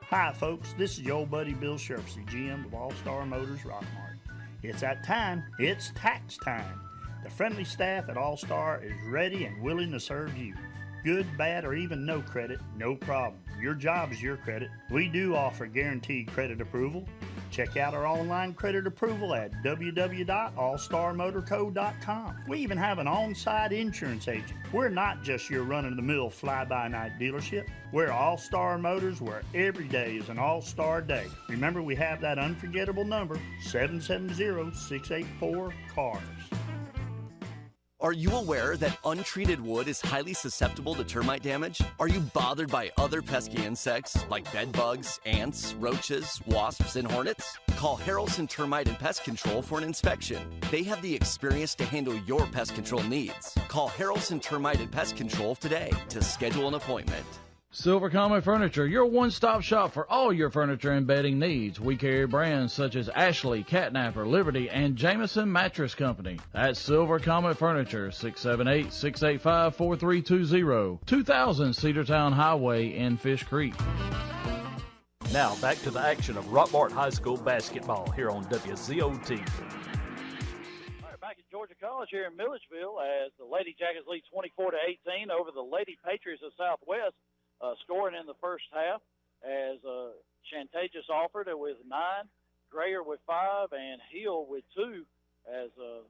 Hi, folks. This is your old buddy Bill Sherfsey, GM of All Star Motors Rockmart. It's that time. It's tax time. The friendly staff at All Star is ready and willing to serve you. Good, bad, or even no credit, no problem. Your job is your credit. We do offer guaranteed credit approval. Check out our online credit approval at www.allstarmotorco.com. We even have an on-site insurance agent. We're not just your run-of-the-mill fly-by-night dealership. We're All-Star Motors, where every day is an all-star day. Remember, we have that unforgettable number, 770-684-CARS. Are you aware that untreated wood is highly susceptible to termite damage? Are you bothered by other pesky insects like bed bugs, ants, roaches, wasps, and hornets? Call Harrelson Termite and Pest Control for an inspection. They have the experience to handle your pest control needs. Call Harrelson Termite and Pest Control today to schedule an appointment. Silver Comet Furniture, your one-stop shop for all your furniture and bedding needs. We carry brands such as Ashley, Catnapper, Liberty, and Jameson Mattress Company. That's Silver Comet Furniture, 678-685-4320, 2000 Cedartown Highway in Fish Creek. Now back to the action of Rockmart High School basketball here on WZOT. Back at Georgia College here in Milledgeville as the Lady Jackets lead 24-18 over the Lady Patriots of Southwest. Scoring in the first half as Chantageous offered it with 9, Grayer with 5, and Hill with 2 as the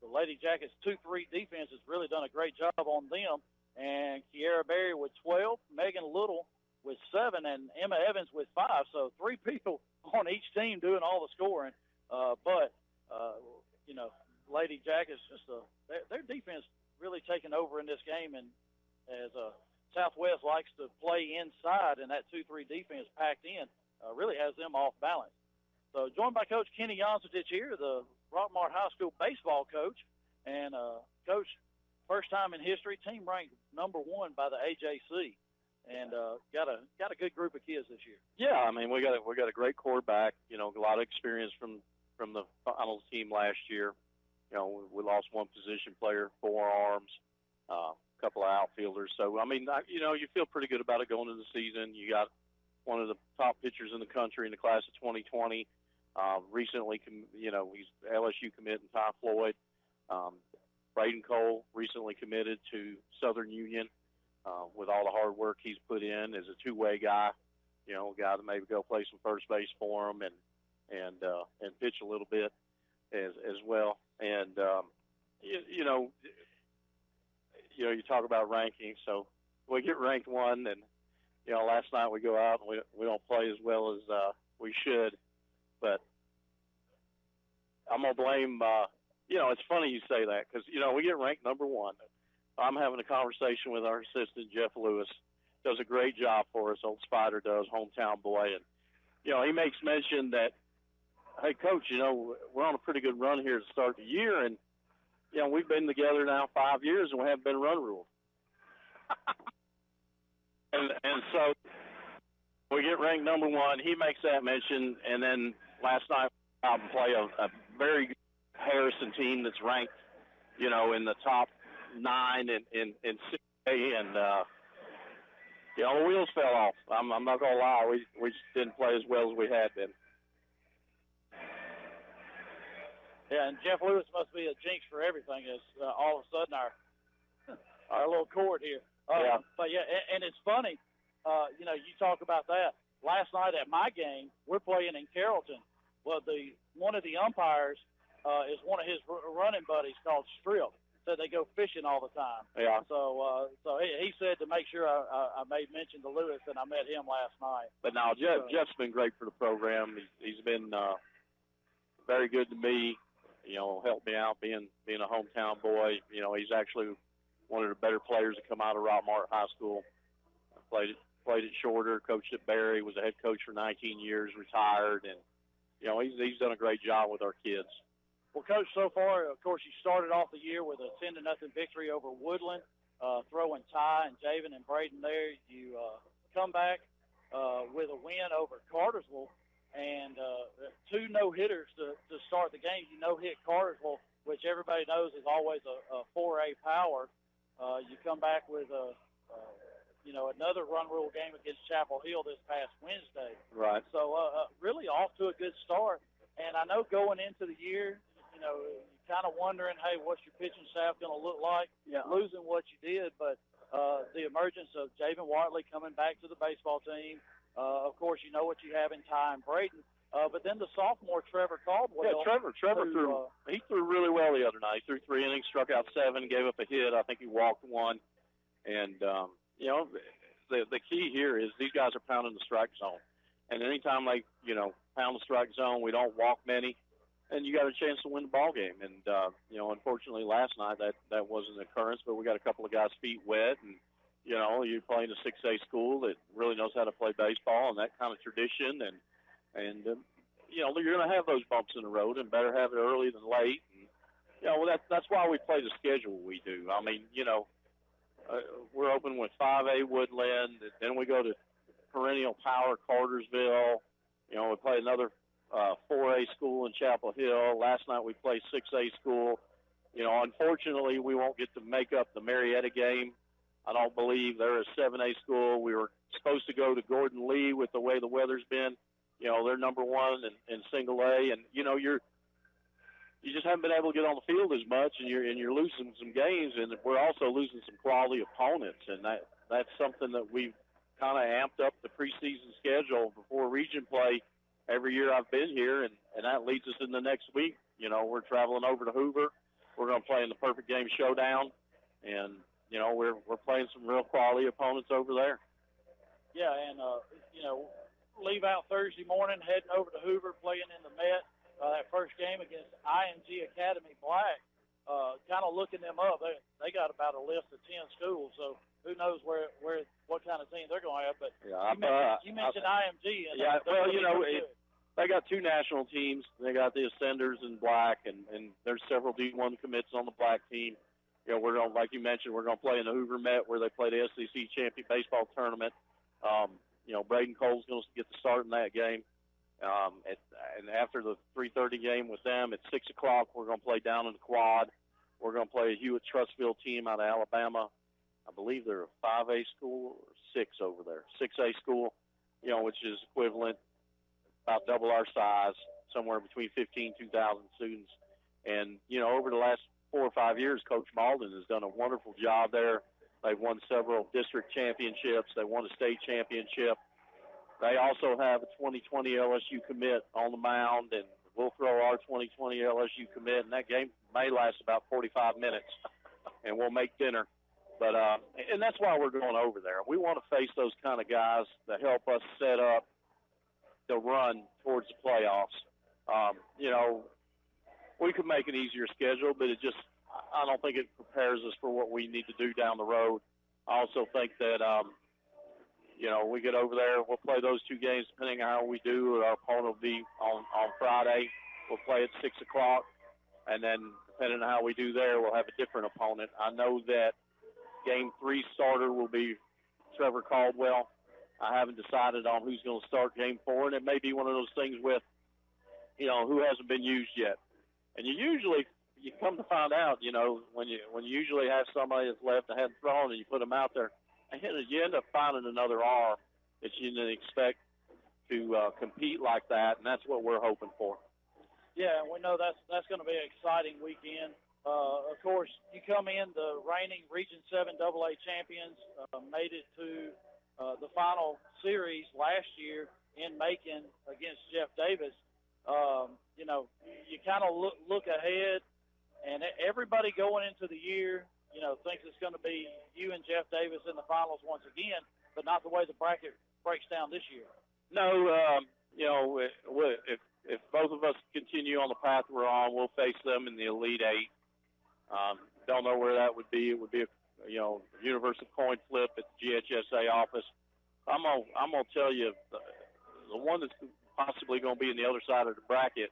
Lady Jackets 2-3 defense has really done a great job on them. And Kiara Berry with 12, Megan Little with 7, and Emma Evans with 5. So 3 people on each team doing all the scoring. But Lady Jackets, their defense really taken over in this game, and as Southwest likes to play inside, and that 2-3 defense packed in really has them off balance. So joined by Coach Kenny Onsitich here, the Rockmart High School baseball coach. And, Coach, first time in history, team ranked number 1 by the AJC, and got a good group of kids this year. Yeah, I mean, we got a great quarterback, a lot of experience from the finals team last year. We lost one position player, 4 arms, couple of outfielders. So, I mean, you feel pretty good about it going into the season. You got one of the top pitchers in the country in the class of 2020. Recently, he's LSU committing Ty Floyd. Braden Cole recently committed to Southern Union with all the hard work he's put in as a two-way guy, a guy that maybe go play some first base for him and pitch a little bit as well. And, you talk about ranking, so we get ranked 1, and last night we go out and we don't play as well as we should, but I'm gonna blame. It's funny you say that because we get ranked number 1. I'm having a conversation with our assistant Jeff Lewis, does a great job for us. Old Spider does, hometown boy, and he makes mention that, hey coach, we're on a pretty good run here to start the year, and we've been together now 5 years, and we haven't been run ruled. and so we get ranked number 1. He makes that mention, and then last night we out and play a very good Harrison team that's ranked, in the top 9 in 6A, and the wheels fell off. I'm not gonna lie, we just didn't play as well as we had been. Yeah, and Jeff Lewis must be a jinx for everything. As all of a sudden our little court here. Yeah. But yeah, and it's funny. You talk about that. Last night at my game, we're playing in Carrollton. Well, one of the umpires is one of his running buddies called Strip. Said they go fishing all the time. Yeah. So he said to make sure I made mention to Lewis, and I met him last night. But now Jeff's been great for the program. He's been very good to me. Helped me out being a hometown boy. He's actually one of the better players to come out of Rockmart High School. Played at Shorter, coached at Barry, was a head coach for 19 years, retired, and he's done a great job with our kids. Well, Coach, so far, of course, you started off the year with a 10-0 victory over Woodland, throwing Ty and Javen and Braden there. You come back with a win over Cartersville, and 2 no-hitters to start the game. You no-hit Cartersville which everybody knows is always a 4A power. You come back with another run rule game against Chapel Hill this past Wednesday. Right. So really off to a good start. And I know going into the year, you're kind of wondering, hey, what's your pitching staff going to look like? Yeah. Losing what you did, but the emergence of Javen Watley coming back to the baseball team. Of course, you know what you have in Ty and Braden. But then the sophomore, Trevor Caldwell. Yeah, Trevor threw really well the other night. He threw 3 innings, struck out 7, gave up a hit. I think he walked 1. And, the key here is these guys are pounding the strike zone. And anytime they, pound the strike zone, we don't walk many, and you got a chance to win the ball game. And, unfortunately last night that wasn't an occurrence, but we got a couple of guys' feet wet. And, you're playing a 6A school that really knows how to play baseball and that kind of tradition. And you're going to have those bumps in the road, and better have it early than late. And, that's why we play the schedule we do. I mean, we're open with 5A Woodland, then we go to perennial power Cartersville. We play another 4A school in Chapel Hill. Last night we played 6A school. Unfortunately, we won't get to make up the Marietta game. I don't believe they're a 7A school. We were supposed to go to Gordon Lee with the way the weather's been. They're number 1 in single A, and you just haven't been able to get on the field as much, and you're losing some games, and we're also losing some quality opponents, and that's something that we've kind of amped up the preseason schedule before region play every year I've been here, and that leads us in the next week. We're traveling over to Hoover. We're going to play in the Perfect Game Showdown, and we're playing some real quality opponents over there. Yeah, and leave out Thursday morning, heading over to Hoover, playing in the Met. That first game against IMG Academy Black, kind of looking them up. They got about a list of 10 schools, so who knows what kind of team they're going to have. But yeah, you mentioned IMG. And yeah, they got 2 national teams. They got the Ascenders in Black, and there's several D1 commits on the Black team. We're going, like you mentioned, we're going to play in the Hoover Met where they play the SEC Champion Baseball Tournament. Braden Cole's going to get the start in that game. And after the 3:30 game with them at 6 o'clock, we're going to play down in the Quad. We're going to play a Hewitt-Trussville team out of Alabama. I believe they're a 5A school or 6 over there, 6A school, which is equivalent, about double our size, somewhere between 2,000 students. And, over the last 4 or 5 years, Coach Malden has done a wonderful job there. They've won several district championships. They won a state championship. They also have a 2020 LSU commit on the mound, and we'll throw our 2020 LSU commit, and that game may last about 45 minutes, and we'll make dinner. But and that's why we're going over there. We want to face those kind of guys that help us set up the run towards the playoffs. We could make an easier schedule, but I don't think it prepares us for what we need to do down the road. I also think that we get over there, we'll play those 2 games depending on how we do. Our opponent will be on Friday. We'll play at 6 o'clock. And then depending on how we do there, we'll have a different opponent. I know that Game 3 starter will be Trevor Caldwell. I haven't decided on who's going to start Game 4, and it may be one of those things with, who hasn't been used yet. And you come to find out, when you usually have somebody that's left and hadn't thrown and you put them out there, you end up finding another arm that you didn't expect to compete like that, and that's what we're hoping for. Yeah, and we know that's going to be an exciting weekend. Of course, you come in, the reigning Region 7 AA champions made it to the final series last year in Macon against Jeff Davis. You kind of look ahead, and everybody going into the year, thinks it's going to be you and Jeff Davis in the finals once again, but not the way the bracket breaks down this year. No, if both of us continue on the path we're on, we'll face them in the Elite 8. Don't know where that would be. It would be a universal coin flip at the GHSA office. I'm gonna tell you, the one that's possibly going to be in the other side of the bracket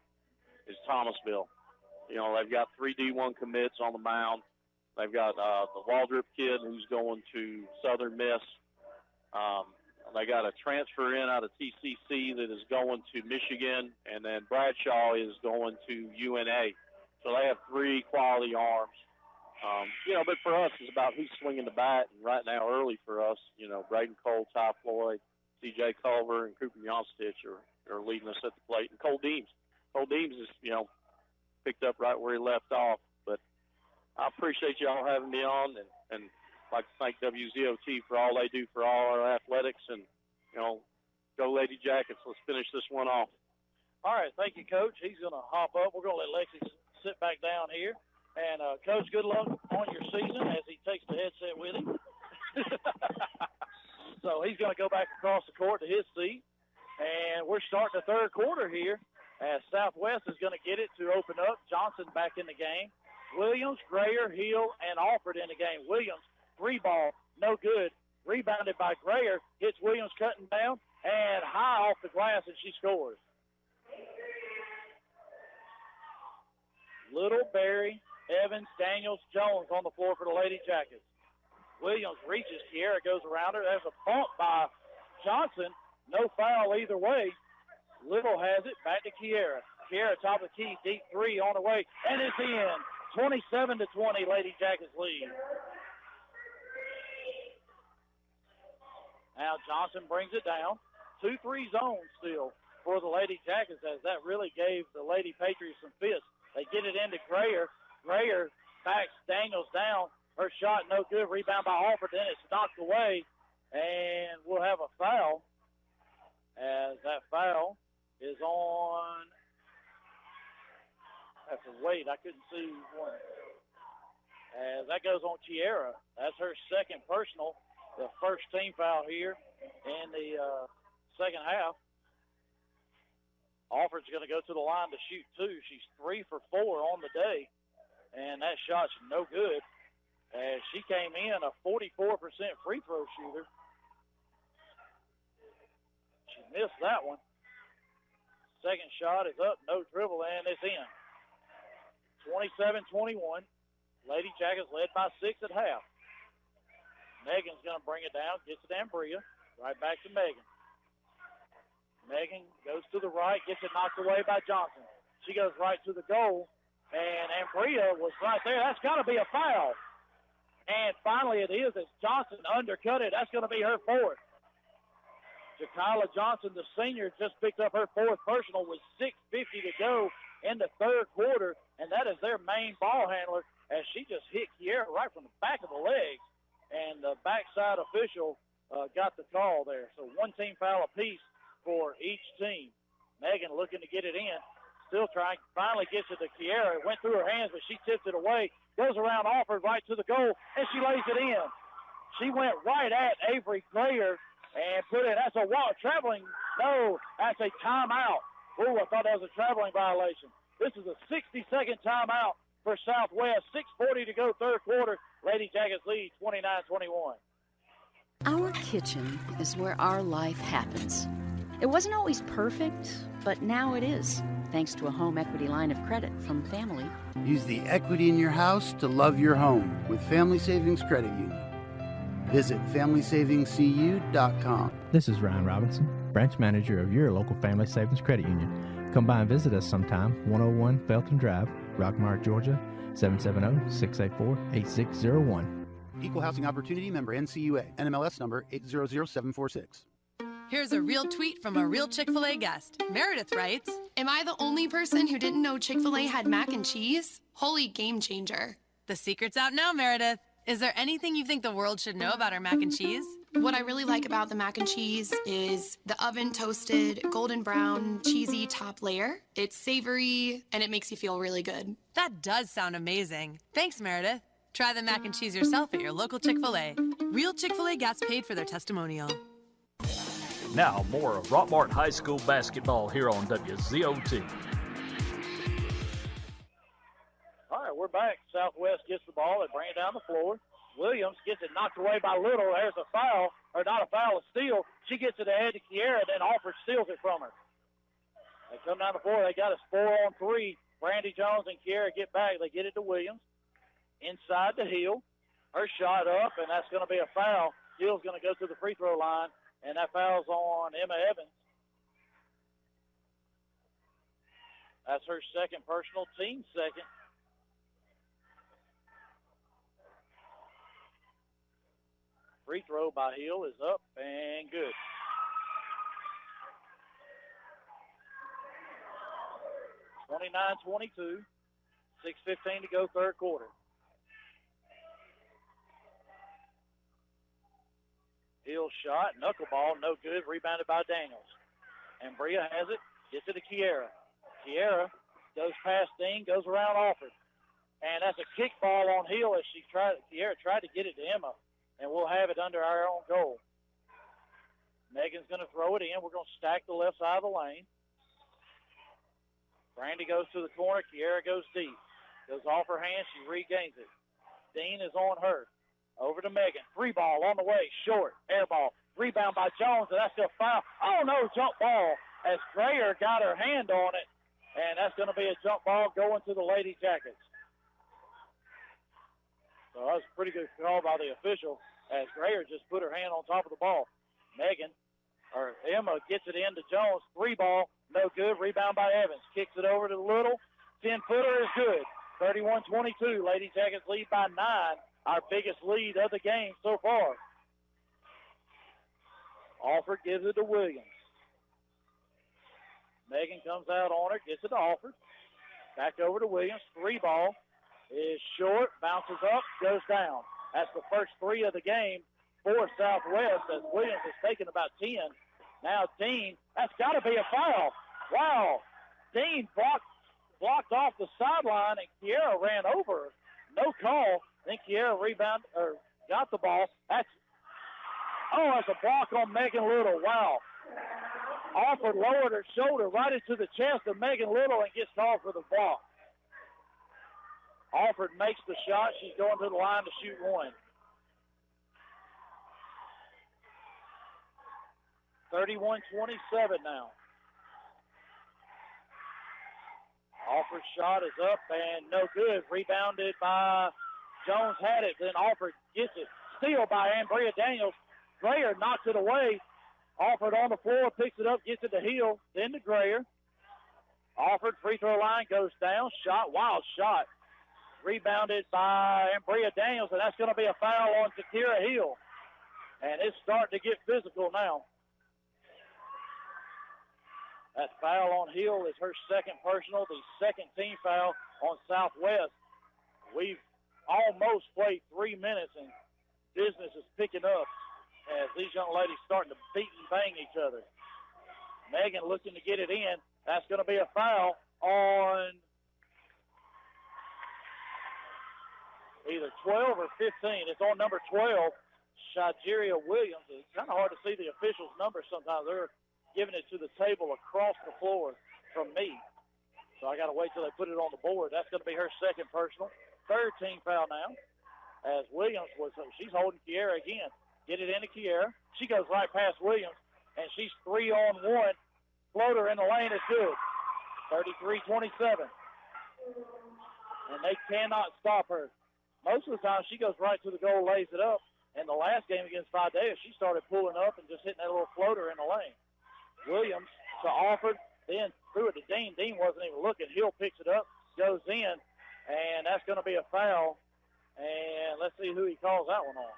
is Thomasville. They've got 3 D1 commits on the mound. They've got the Waldrop kid who's going to Southern Miss. They got a transfer in out of TCC that is going to Michigan, and then Bradshaw is going to UNA. So they have 3 quality arms. But for us, it's about who's swinging the bat. And right now, early for us, Braden Cole, Ty Floyd, C.J. Culver, and Cooper Yonstich are leading us at the plate. And Cole Deems. Cole Deems is, picked up right where he left off. But I appreciate y'all having me on, and I'd like to thank WZOT for all they do for all our athletics. And, go Lady Jackets. Let's finish this one off. All right, thank you, Coach. He's going to hop up. We're going to let Lexi sit back down here. And, Coach, good luck on your season as he takes the headset with him. So he's going to go back across the court to his seat. And we're starting the third quarter here as Southwest is going to get it to open up. Johnson back in the game. Williams, Grayer, Hill, and Alford in the game. Williams, 3-ball, no good. Rebounded by Grayer. Hits Williams cutting down and high off the glass, and she scores. Little, Berry, Evans, Daniels, Jones on the floor for the Lady Jackets. Williams reaches. Kiera goes around her. There's a bump by Johnson. No foul either way. Little has it. Back to Kiera. Kiera, top of the key. Deep 3 on the way. And it's in. 27-20, Lady Jackets lead. Now Johnson brings it down. 2-3 zone still for the Lady Jackets, as that really gave the Lady Patriots some fits. They get it into Grayer. Grayer backs Daniels down. Her shot no good. Rebound by Alford. Then it's knocked away. And we'll have a foul. As that foul is on. I have to wait. I couldn't see one. As that goes on Kiera. That's her second personal. The first team foul here in the second half. Alford's going to go to the line to shoot 2. She's 3 for 4 on the day, and that shot's no good. As she came in a 44% free throw shooter. She missed that one. Second shot is up, no dribble, and it's in. 27-21. Lady Jackets led by 6 at half. Megan's going to bring it down, gets it to Ambria. Right back to Megan. Megan goes to the right, gets it knocked away by Johnson. She goes right to the goal, and Ambria was right there. That's got to be a foul. And finally it is as Johnson undercut it. That's going to be her 4th. Jakyla Johnson, the senior, just picked up her 4th personal with 6:50 to go in the third quarter, and that is their main ball handler as she just hit Kiera right from the back of the legs, and the backside official got the call there. So 1 team foul apiece for each team. Megan looking to get it in. Still trying. Finally gets it to Kiera. It went through her hands, but she tipped it away. Goes around Alford right to the goal, and she lays it in. She went right at Avery Grayer and put it. That's a traveling. No, that's a timeout. Oh, I thought that was a traveling violation. This is a 60-second timeout for Southwest. 6:40 to go third quarter. Lady Jackets lead 29-21. Our kitchen is where our life happens. It wasn't always perfect, but now it is, thanks to a home equity line of credit from Family. Use the equity in your house to love your home with Family Savings Credit Union. Visit FamilySavingsCU.com. This is Ryan Robinson, branch manager of your local Family Savings Credit Union. Come by and visit us sometime, 101 Felton Drive, Rockmart, Georgia, 770-684-8601. Equal Housing Opportunity member NCUA, NMLS number 800746. Here's a real tweet from a real Chick-fil-A guest. Meredith writes, "Am I the only person who didn't know Chick-fil-A had mac and cheese? Holy game changer." The secret's out now, Meredith. Is there anything you think the world should know about our mac and cheese? What I really like about the mac and cheese is the oven toasted, golden brown, cheesy top layer. It's savory, and it makes you feel really good. That does sound amazing. Thanks, Meredith. Try the mac and cheese yourself at your local Chick-fil-A. Real Chick-fil-A guests paid for their testimonial. Now, more of Rockmart High School basketball here on WZOT. All right, we're back. Southwest gets the ball. They bring it down the floor. Williams gets it knocked away by Little. There's a foul, or not a foul, a steal. She gets it ahead to Kiera, then Alford steals it from her. They come down the floor. They got us 4-on-3. Brandy Jones and Kiera get back. They get it to Williams. Inside the Hill. Her shot up, and that's going to be a foul. Hill's going to go to the free throw line, and that foul's on Emma Evans. That's her second personal, team second. free throw by Hill is up and good. (29-22). 6:15 to go, third quarter. Hill shot, knuckleball, no good, rebounded by Daniels. And Bria has it, gets it to Kiera. Kiera goes past Dean, goes around Alford. And that's a kick ball on Hill as Kiera tried to get it to Emma. And we'll have it under our own goal. Megan's going to throw it in. We're going to stack the left side of the lane. Brandy goes to the corner. Kiera goes deep. Goes off her hand. She regains it. Dean is on her. Over to Megan. Free ball on the way. Short. Air ball. Rebound by Jones, and that's a foul. Oh, no, jump ball as Grayer got her hand on it. And that's going to be a jump ball going to the Lady Jackets. So that was a pretty good call by the official as Grayer just put her hand on top of the ball. Emma gets it into Jones. Three ball. No good. Rebound by Evans. Kicks it over to Little. 10-footer is good. 31-22. Lady Jackets lead by 9. Our biggest lead of the game so far. Alford gives it to Williams. Megan comes out on her, gets it to Alford. Back over to Williams. Three ball is short, bounces up, goes down. That's the first three of the game for Southwest as Williams has taken about 10. Now Dean, that's got to be a foul. Wow. Dean blocked off the sideline and Kiera ran over. No call. I think Kiera got the ball. That's a block on Megan Little. Wow. Alford lowered her shoulder right into the chest of Megan Little and gets called for the block. Alford makes the shot. She's going to the line to shoot one. 31-27 now. Alford's shot is up and no good. Rebounded by Jones had it, then Alford gets it. Steal by Ambria Daniels. Grayer knocks it away. Alford on the floor, picks it up, gets it to Hill, then to Grayer. Alford, free throw line, goes down. Shot, wild shot. Rebounded by Ambria Daniels, and that's going to be a foul on Takira Hill. And it's starting to get physical now. That foul on Hill is her second personal, the second team foul on Southwest. We've almost played 3 minutes, and business is picking up as these young ladies starting to beat and bang each other. Megan looking to get it in. That's going to be a foul on either 12 or 15. It's on number 12, Shajiria Williams. It's kind of hard to see the officials' numbers sometimes. They're giving it to the table across the floor from me. So I got to wait till they put it on the board. That's going to be her second personal. Third team foul now as Williams she's holding Kiera again. Get it into Kiera. She goes right past Williams, and she's 3-on-1. Floater in the lane is good. 33-27. And they cannot stop her. Most of the time, she goes right to the goal, lays it up. And the last game against Videa, she started pulling up and just hitting that little floater in the lane. Williams to Alford, then threw it to Dean. Dean wasn't even looking. Hill picks it up, goes in, and that's going to be a foul. And let's see who he calls that one on.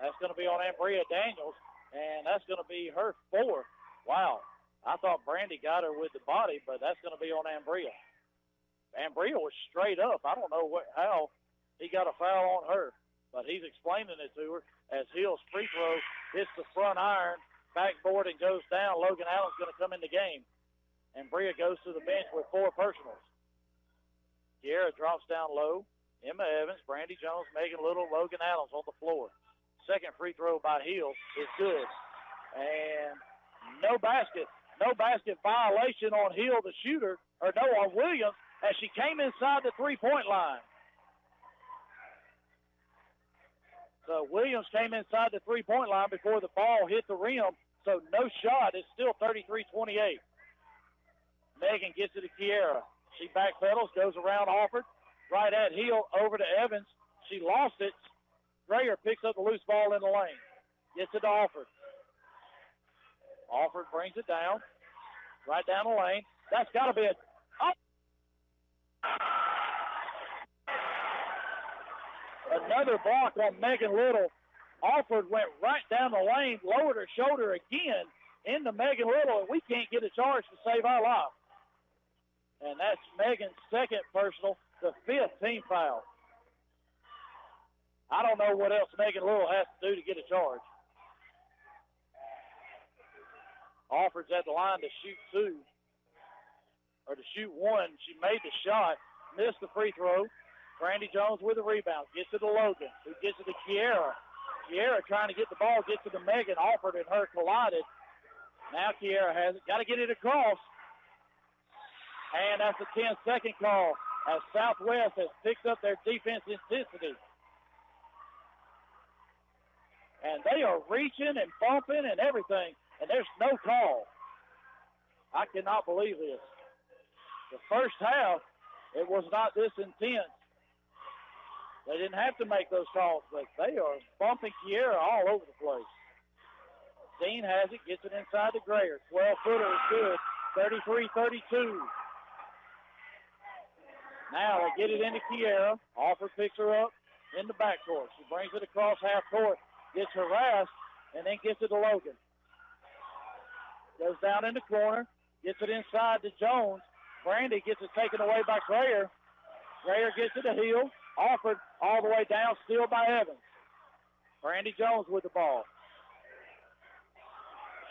That's going to be on Ambria Daniels, and that's going to be her fourth. Wow. I thought Brandy got her with the body, but that's going to be on Ambria. Ambria was straight up. I don't know how he got a foul on her, but he's explaining it to her as Hill's free throw hits the front iron, backboard, and goes down. Logan Allen's going to come in the game. Ambria goes to the bench with 4 personals. Kiera drops down low. Emma Evans, Brandy Jones, Megan Little, Logan Allen's on the floor. Second free throw by Hill is good. And no basket violation on Hill, the shooter, on Williams, as she came inside the three-point line. So Williams came inside the three-point line before the ball hit the rim, so no shot. It's still 33-28. Megan gets it to Kiera. She backpedals, goes around Alford, right at Hill, over to Evans. She lost it. Grayer picks up the loose ball in the lane. Gets it to Alford. Alford brings it down, right down the lane. That's got to be another block on Megan Little Alford went right down the lane, lowered her shoulder again into Megan Little, and we can't get a charge to save our life. And that's Megan's second personal, the 5th team foul. I don't know what else Megan Little has to do to get a charge. Alford's at the line to shoot 2, or to shoot 1. She made the shot, missed the free throw. Brandy Jones with a rebound, gets it to Logan, who gets it to Kiera. Kiera trying to get the ball, gets it to Megan. Alford and her collided. Now Kiera has it, got to get it across. And that's a 10-second call as Southwest has picked up their defense intensity. And they are reaching and bumping and everything, and there's no call. I cannot believe this. The first half, it was not this intense. They didn't have to make those calls, but they are bumping Kiera all over the place. Dean has it, gets it inside to Grayer. 12-footer is good, 33-32. Now they get it into Kiera. Alford picks her up in the backcourt. She brings it across half court, gets harassed, and then gets it to Logan. Goes down in the corner, gets it inside to Jones. Brandy gets it taken away by Grayer. Grayer gets it to Hill. Alford all the way down, steal by Evans. Brandy Jones with the ball.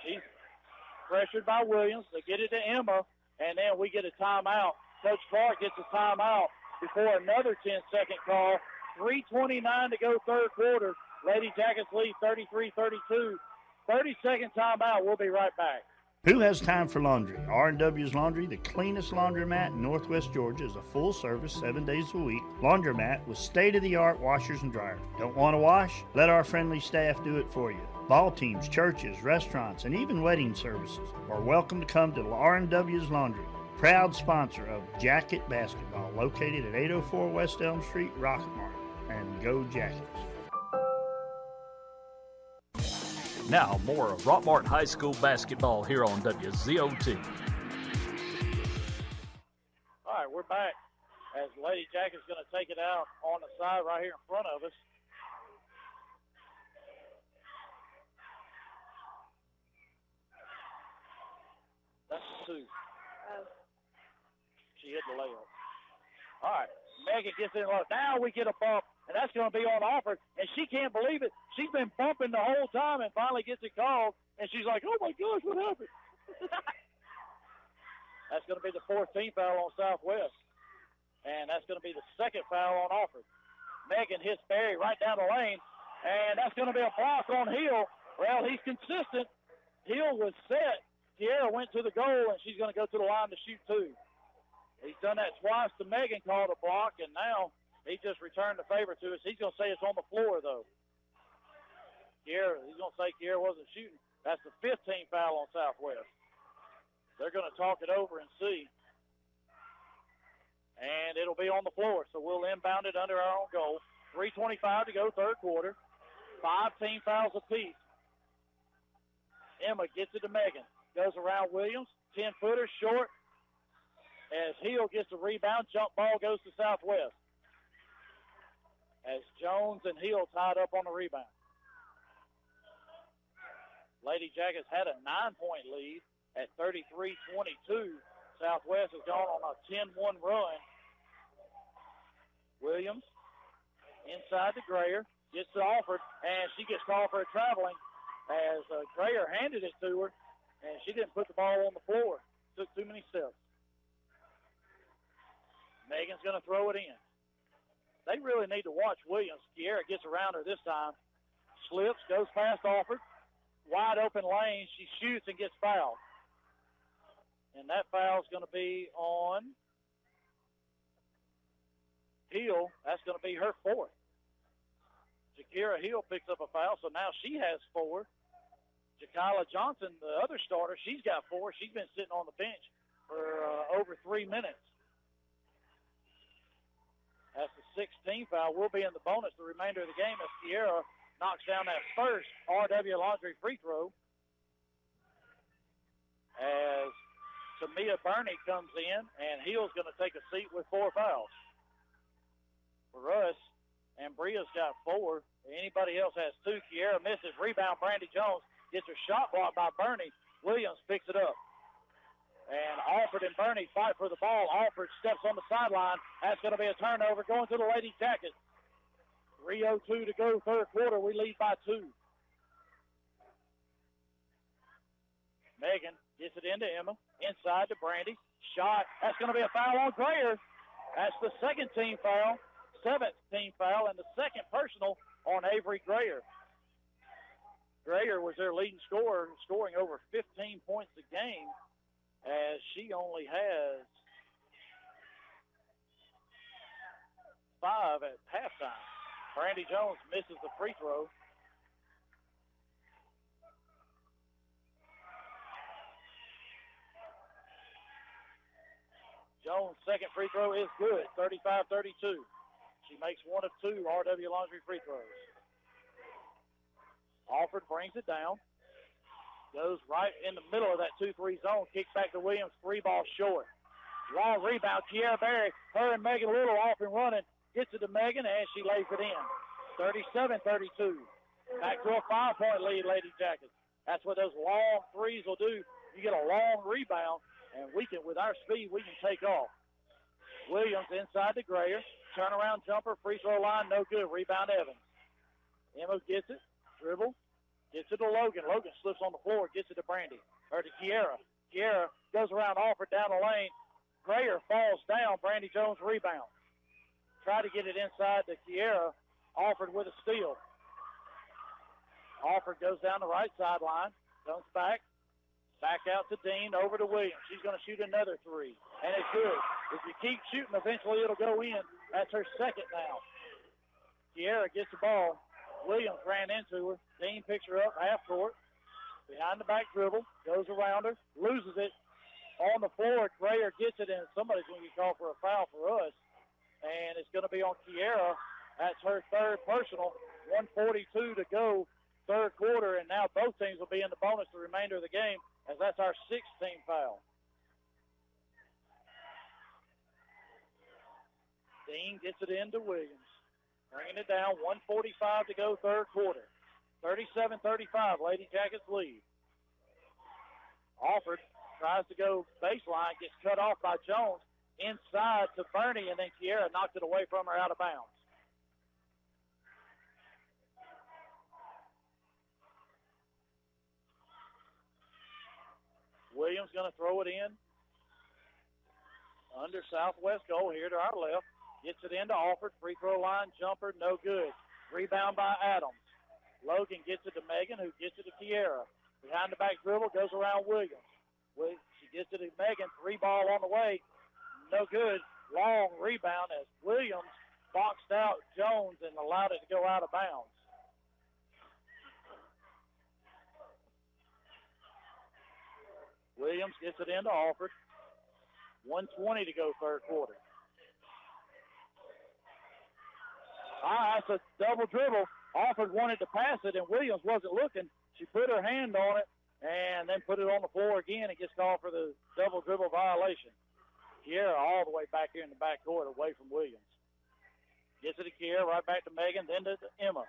She's pressured by Williams. They get it to Emma, and then we get a timeout. Coach Clark gets a timeout before another 10-second call. 3:29 to go third quarter. Lady Jackets lead 33-32. 30-second timeout. We'll be right back. Who has time for laundry? R&W's Laundry, the cleanest laundromat in Northwest Georgia, is a full-service, 7 days a week laundromat with state-of-the-art washers and dryers. Don't want to wash? Let our friendly staff do it for you. Ball teams, churches, restaurants, and even wedding services are welcome to come to R&W's Laundry. Proud sponsor of Jacket Basketball, located at 804 West Elm Street, Rockmart. And go Jackets. Now, more of Rockmart High School basketball here on WZOT. All right, we're back as Lady Jacket's going to take it out on the side right here in front of us. That's 2. She hit the layup. All right, Megan gets in low. Now we get a bump, and that's going to be on Alford, and she can't believe it. She's been bumping the whole time and finally gets it called, and she's like, oh, my gosh, what happened? That's going to be the 4th team foul on Southwest, and that's going to be the 2nd foul on Alford. Megan hits Barry right down the lane, and that's going to be a block on Hill. Well, he's consistent. Hill was set. Kiera went to the goal, and she's going to go to the line to shoot 2. He's done that twice to Megan, called a block, and now he just returned the favor to us. He's going to say it's on the floor, though. He's going to say Kiera wasn't shooting. That's the 5th team foul on Southwest. They're going to talk it over and see. And it'll be on the floor, so we'll inbound it under our own goal. 3:25 to go, third quarter. 5 team fouls apiece. Emma gets it to Megan. Goes around Williams. 10-footer, short. As Hill gets the rebound, jump ball goes to Southwest. As Jones and Hill tied up on the rebound. Lady Jackets had a 9-point lead at 33-22. Southwest has gone on a 10-1 run. Williams inside to Grayer, gets to Alford, and she gets called for a traveling as Grayer handed it to her, and she didn't put the ball on the floor. Took too many steps. Megan's going to throw it in. They really need to watch Williams. Kiera gets around her this time. Slips, goes past Alford. Wide open lane. She shoots and gets fouled. And that foul's going to be on Hill. That's going to be her 4th. Shakira Hill picks up a foul, so now she has 4. Jakyla Johnson, the other starter, she's got 4. She's been sitting on the bench for over 3 minutes. That's the 16th foul. We'll be in the bonus the remainder of the game as Kiera knocks down that first RW Laundry free throw. As Tamia Burney comes in, and Hill's going to take a seat with 4 fouls. For us, and Bria's got 4. Anybody else has 2. Kiera misses. Rebound, Brandy Jones gets her shot blocked by Bernie. Williams picks it up. And Alford and Bernie fight for the ball. Alford steps on the sideline. That's going to be a turnover going to the Lady Jackets. 3:02 to go, third quarter. We lead by 2. Megan gets it into Emma. Inside to Brandy. Shot. That's going to be a foul on Grayer. That's the second team foul. 7th team foul, and the second personal on Avery Grayer. Grayer was their leading scorer, scoring over 15 points a game, as she only has 5 at halftime. Brandy Jones misses the free throw. Jones' second free throw is good, 35-32. She makes 1 of 2 RW Laundry free throws. Alford brings it down. Goes right in the middle of that 2-3 zone. Kicks back to Williams. 3 ball short. Long rebound. Kiera Berry. Her and Megan Little off and running. Gets it to Megan, and she lays it in. 37-32. Back to a 5-point lead, Lady Jackets. That's what those long threes will do. You get a long rebound, and we can, with our speed, we can take off. Williams inside to Grayer. Turnaround jumper, free throw line, no good. Rebound Evans. Emma gets it, dribble, gets it to Logan. Logan slips on the floor, gets it to Brandy, or to Kiera. Kiera goes around Alford down the lane. Grayer falls down. Brandy Jones rebound. Try to get it inside to Kiera. Alford with a steal. Alford goes down the right sideline, comes back out to Dean, over to Williams. She's going to shoot another 3, and it's good. If you keep shooting, eventually it'll go in. That's her second now. Kiera gets the ball. Williams ran into her. Dean picks her up, half court. Behind the back dribble, goes around her, loses it. On the floor, Grayer gets it, and somebody's going to get called for a foul for us. And it's going to be on Kiera. That's her third personal. 1:42 to go, third quarter, and now both teams will be in the bonus the remainder of the game, as that's our 6th team foul. Dean gets it into Williams. Bringing it down, 1:45 to go, third quarter. 37-35, Lady Jackets lead. Alford tries to go baseline, gets cut off by Jones. Inside to Bernie, and then Kiera knocked it away from her out of bounds. Williams going to throw it in under Southwest goal here to our left. Gets it into Alford. Free throw line jumper, no good. Rebound by Adams. Logan gets it to Megan, who gets it to Kiera. Behind the back dribble, goes around Williams. She gets it to Megan. 3 ball on the way. No good. Long rebound as Williams boxed out Jones and allowed it to go out of bounds. Williams gets it into Alford. 1:20 to go, third quarter. That's a double dribble. Alford wanted to pass it, and Williams wasn't looking. She put her hand on it and then put it on the floor again and gets called for the double dribble violation. Kiera all the way back here in the backcourt away from Williams. Gets it to Kiera, right back to Megan, then to Emma.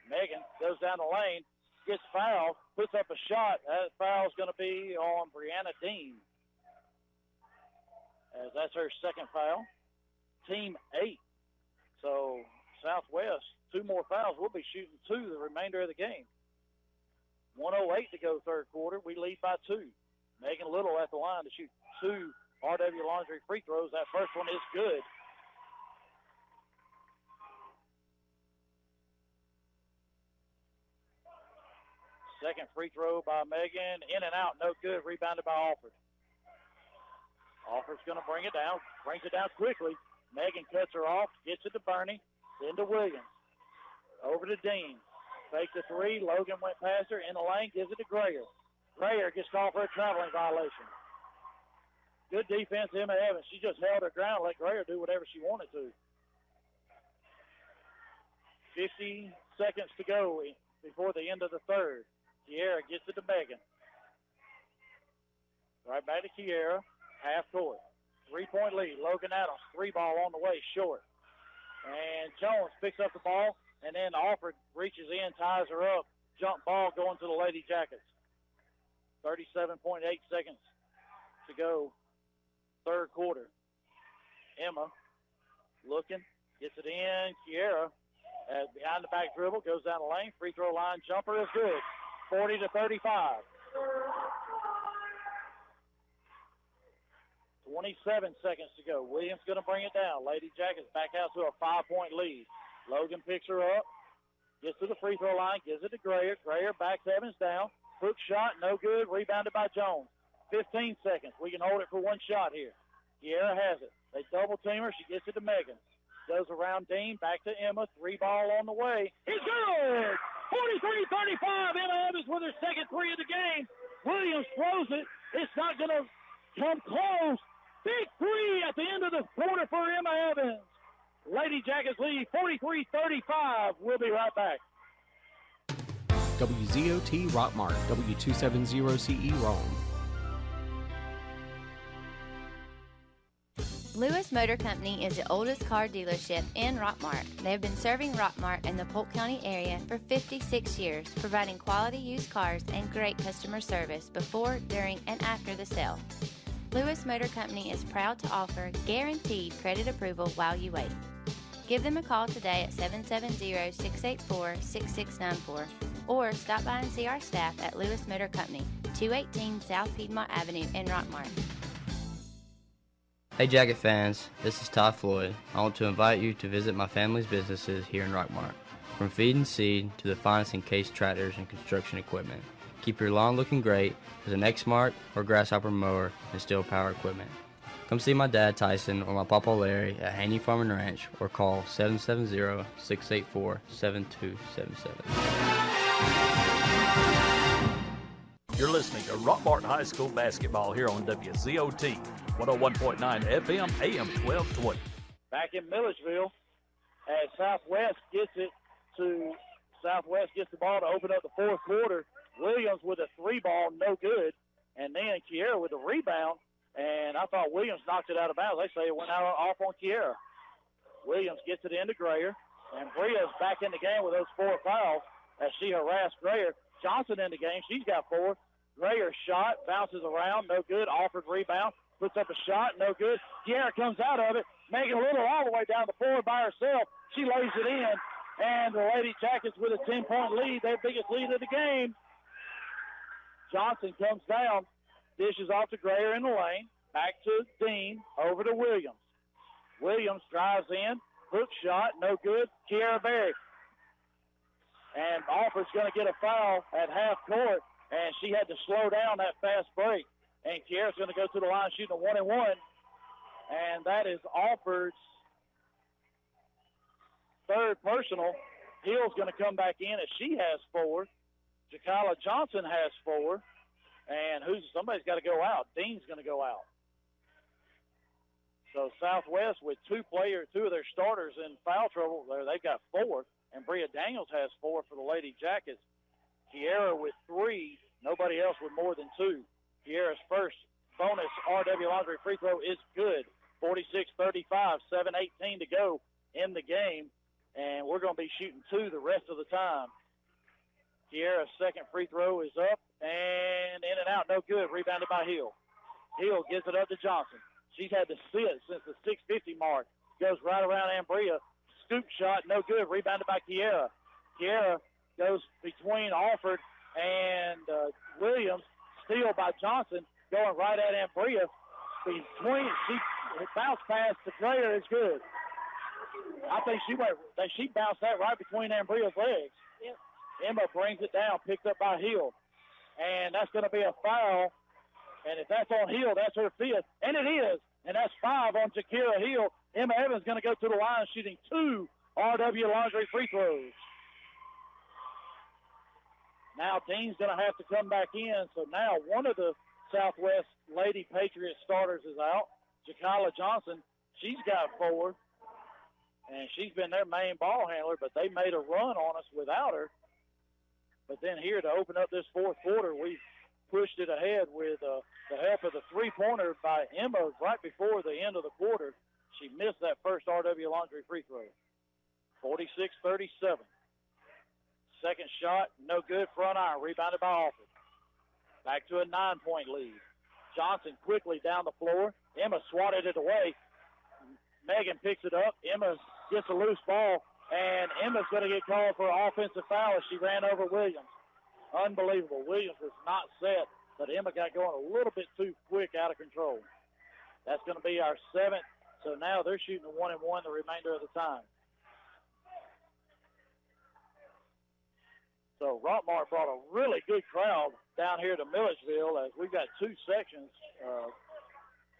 Megan goes down the lane, gets fouled, puts up a shot. That foul's going to be on Brianna Dean, as that's her second foul. Team 8. So Southwest, 2 more fouls. We'll be shooting 2 the remainder of the game. 1:08 to go, third quarter. We lead by 2. Megan Little at the line to shoot 2 RW Laundry free throws. That first one is good. Second free throw by Megan. In and out, no good. Rebounded by Alford. Alford's going to bring it down. Brings it down quickly. Megan cuts her off. Gets it to Bernie. Then to Williams. Over to Dean. Faked the 3. Logan went past her. In the lane. Gives it to Grayer. Grayer gets called for a traveling violation. Good defense, Emma Evans. She just held her ground and let Grayer do whatever she wanted to. 50 seconds to go before the end of the third. Kiera gets it to Megan. Right back to Kiera. Half court. 3-point lead. Logan Adams. 3 ball on the way. Short. And Jones picks up the ball, and then Alford reaches in, ties her up. Jump ball going to the Lady Jackets. 37.8 seconds to go, third quarter. Emma looking, gets it in. Kiera behind the back dribble, goes down the lane. Free throw line jumper is good. 40-35. 27 seconds to go. Williams going to bring it down. Lady Jackets back out to a 5-point lead. Logan picks her up, gets to the free throw line, gives it to Grayer. Grayer backs Evans down. Hook shot, no good. Rebounded by Jones. 15 seconds. We can hold it for one shot here. Kiera has it. They double team her. She gets it to Megan. Goes around Dean, back to Emma. 3-ball on the way. It's good! 43-35. Emma Evans with her second three of the game. Williams throws it. It's not going to come close. Big three at the end of the quarter for Emma Evans. Lady Jackets lead 43-35. We'll be right back. WZOT Rockmart, W270CE Rome. Lewis Motor Company is the oldest car dealership in Rockmart. They have been serving Rockmart and the Polk County area for 56 years, providing quality used cars and great customer service before, during, and after the sale. Lewis Motor Company is proud to offer guaranteed credit approval while you wait. Give them a call today at 770-684-6694 or stop by and see our staff at Lewis Motor Company, 218 South Piedmont Avenue in Rockmart. Hey Jacket fans, this is Ty Floyd. I want to invite you to visit my family's businesses here in Rockmart. From feed and seed to the finest encased tractors and construction equipment. Keep your lawn looking great with an X-Mark or Grasshopper mower and steel power equipment. Come see my dad Tyson or my papa Larry at Haney Farm and Ranch or call 770-684-7277. You're listening to Rockmart High School basketball here on WZOT 101.9 FM AM 1220. Back in Milledgeville, as Southwest gets the ball to open up the fourth quarter. Williams with a 3-ball, no good. And then Kiera with a rebound. And I thought Williams knocked it out of bounds. They say it went off on Kiera. Williams gets it into Grayer. And Bria's back in the game with those 4 fouls as she harassed Grayer. Johnson in the game. She's got 4. Grayer shot, bounces around, no good. Offered rebound, puts up a shot, no good. Kiera comes out of it. Megan Little all the way down the floor by herself. She lays it in. And the Lady Jackets with a 10-point lead, their biggest lead of the game. Johnson comes down, dishes off to Grayer in the lane, back to Dean, over to Williams. Williams drives in, hook shot, no good. Kiera Berry. And Alford's going to get a foul at half court, and she had to slow down that fast break. And Kiera's going to go to the line shooting a 1-and-1, and that is Alford's third personal. Hill's going to come back in as she has 4. Jakala Johnson has 4, and somebody's got to go out. Dean's going to go out. So Southwest with 2 of their starters in foul trouble there. They've got 4, and Bria Daniels has 4 for the Lady Jackets. Kiera with 3, nobody else with more than 2. Kiera's first bonus RW Laundry free throw is good. 46-35, 7:18 to go in the game, and we're going to be shooting 2 the rest of the time. Kiera's second free throw is up and in and out, no good. Rebounded by Hill. Hill gives it up to Johnson. She's had to sit since the 6:50 mark. Goes right around Ambria. Scoop shot, no good. Rebounded by Kiera. Kiera goes between Alford and Williams. Steal by Johnson, going right at Ambria. She bounced pass to Grayer is good. I think she bounced that right between Ambria's legs. Yep. Emma brings it down, picked up by Hill. And that's going to be a foul. And if that's on Hill, that's her 5th. And it is. And that's 5 on Jakira Hill. Emma Evans going to go to the line shooting 2 RW Laundry free throws. Now Dean's going to have to come back in. So now one of the Southwest Lady Patriot starters is out. Jakala Johnson, she's got 4. And she's been their main ball handler, but they made a run on us without her. But then here to open up this fourth quarter, we pushed it ahead with the help of the three-pointer by Emma right before the end of the quarter. She missed that first RW Laundry free throw. 46-37. Second shot, no good, front iron, rebounded by Alford. Back to a 9-point lead. Johnson quickly down the floor. Emma swatted it away. Megan picks it up. Emma gets a loose ball, and Emma's going to get called for an offensive foul as she ran over Williams. Unbelievable. Williams was not set, but Emma got going a little bit too quick, out of control. That's going to be our 7th. So now they're shooting a 1-1 the remainder of the time. So Rockmart brought a really good crowd down here to Milledgeville, as we've got 2 sections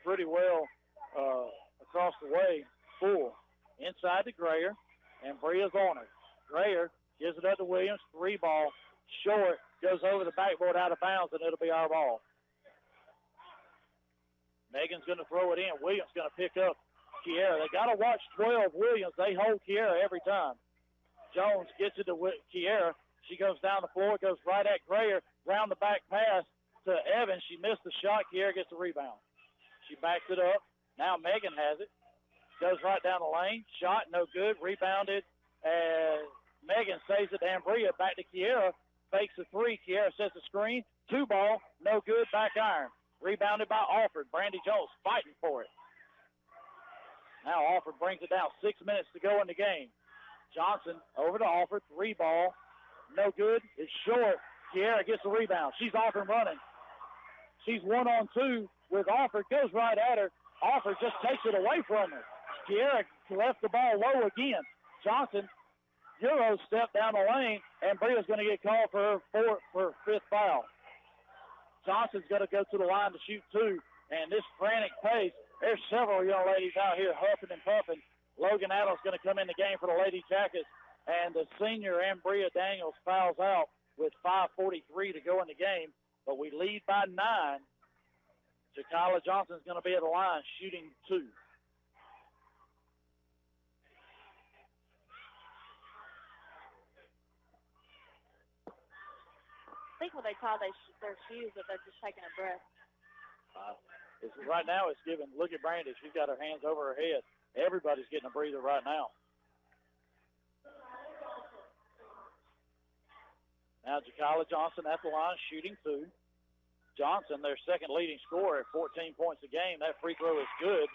pretty well across the way full. Inside to Grayer, and Bria's on it. Grayer gives it up to Williams, 3-ball, short, goes over the backboard out of bounds, and it'll be our ball. Megan's going to throw it in. Williams going to pick up Kiera. They got to watch 12 Williams. They hold Kiera every time. Jones gets it to Kiera. She goes down the floor, goes right at Grayer, round the back pass to Evans. She missed the shot. Kiera gets the rebound. She backs it up. Now Megan has it. Goes right down the lane. Shot, no good. Rebounded. Megan saves it to Ambria. Back to Kiera. Fakes the 3. Kiera sets the screen. 2-ball, no good. Back iron. Rebounded by Alford. Brandy Jones fighting for it. Now Alford brings it down. 6 minutes to go in the game. Johnson over to Alford. 3-ball. No good. It's short. Kiera gets the rebound. She's off and running. She's 1-on-2 with Alford. Goes right at her. Alford just takes it away from her. Kiera left the ball low again. Johnson, Euro step down the lane, and Bria's going to get called for her 5th foul. Johnson's going to go to the line to shoot 2, and this frantic pace, there's several young ladies out here huffing and puffing. Logan Adams going to come in the game for the Lady Jackets, and the senior Ambria Daniels fouls out with 5:43 to go in the game, but we lead by 9. Jakyla Johnson's going to be at the line shooting 2. I think when they call their shoes that they're just taking a breath. Right now it's giving, look at Brandy. She's got her hands over her head. Everybody's getting a breather right now. Now Jakyla Johnson at the line shooting 2. Johnson, their second leading scorer at 14 points a game. That free throw is good.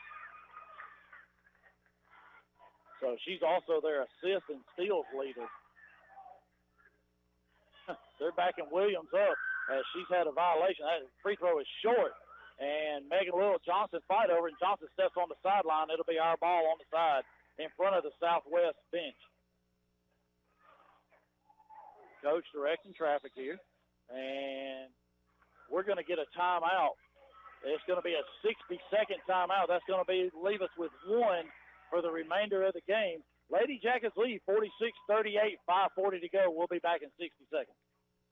So she's also their assist and steals leader. They're backing Williams up as she's had a violation. That free throw is short. And Megan Little Johnson fight over it, and Johnson steps on the sideline. It'll be our ball on the side in front of the Southwest bench. Coach directing traffic here. And we're going to get a timeout. It's going to be a 60-second timeout. That's going to leave us with 1 for the remainder of the game. Lady Jackets lead 46-38, 5:40 to go. We'll be back in 60 seconds.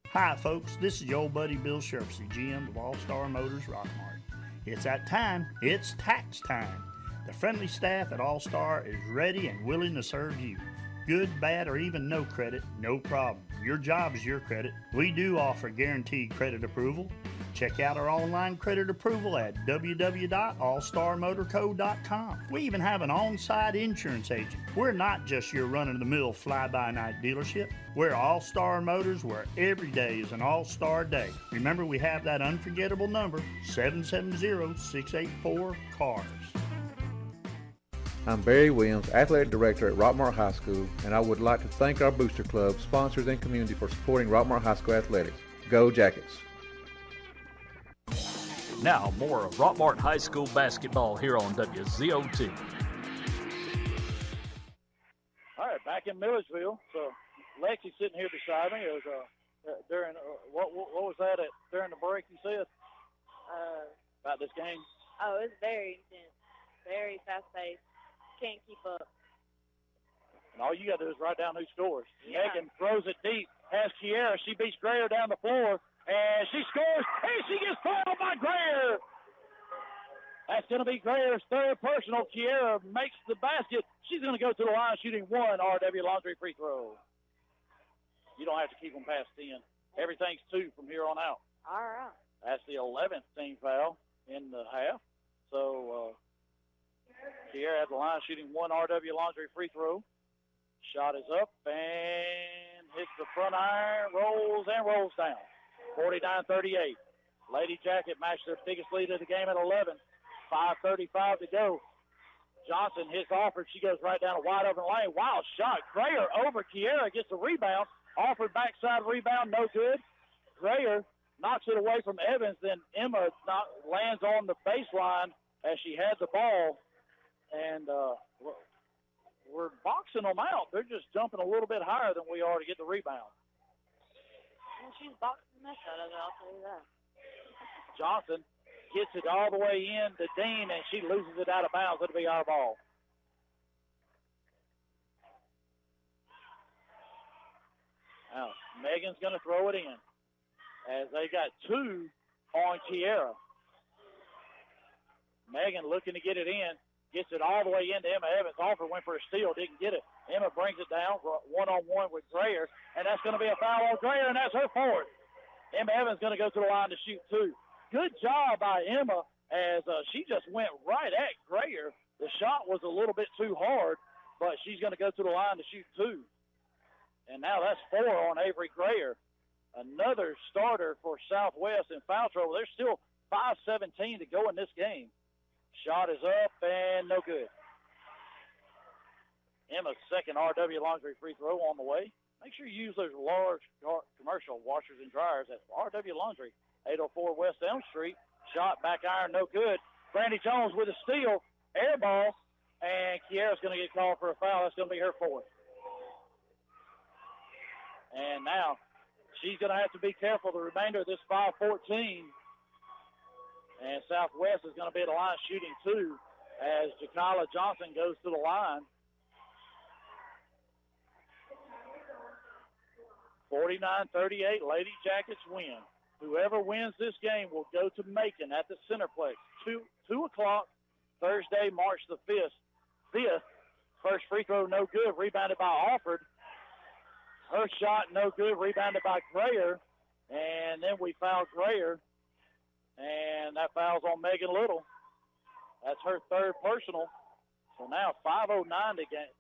Hi, folks. This is your old buddy Bill Sherfsey, GM of All-Star Motors Rockmart. It's that time. It's tax time. The friendly staff at All-Star is ready and willing to serve you. Good, bad, or even no credit, no problem. Your job is your credit. We do offer guaranteed credit approval. Check out our online credit approval at www.allstarmotorco.com. We even have an on-site insurance agent. We're not just your run-of-the-mill fly-by-night dealership. We're All-Star Motors, where every day is an All-Star day. Remember, we have that unforgettable number, 770-684-CARS. I'm Barry Williams, Athletic Director at Rockmart High School, and I would like to thank our Booster Club, sponsors, and community for supporting Rockmart High School athletics. Go Jackets! Now more of Rockmart High School basketball here on WZOT. All right, back in Milledgeville. So Lexi sitting here beside me. It was during what was that during the break? You said about this game. Oh, it's very intense, very fast paced. Can't keep up. And all you got to do is write down who scores. Yeah. Megan throws it deep. Has Kiera. She beats Grayer down the floor. And she scores. And she gets fouled by Grayer. That's going to be Grayer's 3rd personal. Kiera makes the basket. She's going to go to the line shooting 1 RW Laundry free throw. You don't have to keep them past 10. Everything's 2 from here on out. All right. That's the 11th team foul in the half. So Kiera at the line shooting 1 RW Laundry free throw. Shot is up and hits the front iron, rolls and rolls down. 49-38. Lady Jacket matched their biggest lead of the game at 11. 5:35 to go. Johnson hits Alford. She goes right down a wide open lane. Wild shot. Grayer over Kiera gets the rebound. Alford backside rebound, no good. Grayer knocks it away from Evans. Then Emma lands on the baseline as she had the ball. And we're boxing them out. They're just jumping a little bit higher than we are to get the rebound. Well, she's boxing the mess out of it, I'll tell you that. Johnson gets it all the way in to Dean, and she loses it out of bounds. It'll be our ball. Now, Megan's going to throw it in as they got two on Kiera. Megan looking to get it in, gets it all the way into Emma Evans. Alford went for a steal, didn't get it. Emma brings it down one-on-one with Grayer, and that's going to be a foul on Grayer, and that's her fourth. Emma Evans going to go to the line to shoot two. Good job by Emma as she just went right at Grayer. The shot was a little bit too hard, but she's going to go to the line to shoot two. And now that's four on Avery Grayer. Another starter for Southwest in foul trouble. There's still 5:17 to go in this game. Shot is up and no good. Emma's second RW Laundry free throw on the way. Make sure you use those large commercial washers and dryers at RW Laundry, 804 West Elm Street. Shot back iron, no good. Brandy Jones with a steal, air ball, and Kiera's going to get called for a foul. That's going to be her fourth. And now she's going to have to be careful the remainder of this 5:14. And Southwest is going to be at the line shooting two as Jakala Johnson goes to the line. 49-38, Lady Jackets win. Whoever wins this game will go to Macon at the Centerplex. 2 o'clock, Thursday, March the 5th. First free throw, no good, rebounded by Alford. Her shot, no good, rebounded by Grayer. And then we fouled Grayer. And that foul's on Megan Little. That's her third personal. So now 5:09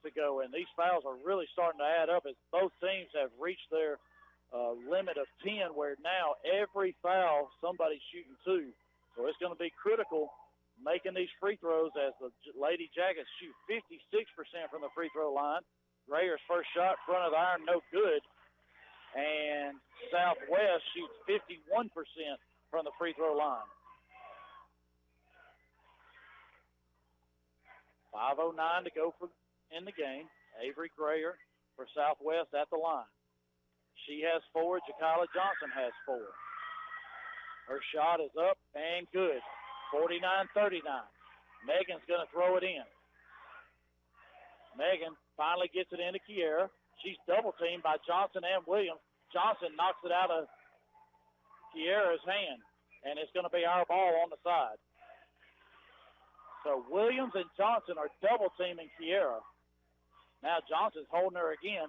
to go, and these fouls are really starting to add up as both teams have reached their limit of 10, where now every foul, somebody's shooting two. So it's going to be critical making these free throws as the Lady Jackets shoot 56% from the free throw line. Grayer's first shot, front of the iron, no good. And Southwest shoots 51% from the free throw line. 5:09 to go in the game. Avery Grayer for Southwest at the line. She has four. Jakala Johnson has four. Her shot is up and good. 49-39. Megan's going to throw it in. Megan finally gets it into Kiera. She's double-teamed by Johnson and Williams. Johnson knocks it out of Kiera's hand, and it's going to be our ball on the side. So Williams and Johnson are double-teaming Kiera. Now Johnson's holding her again.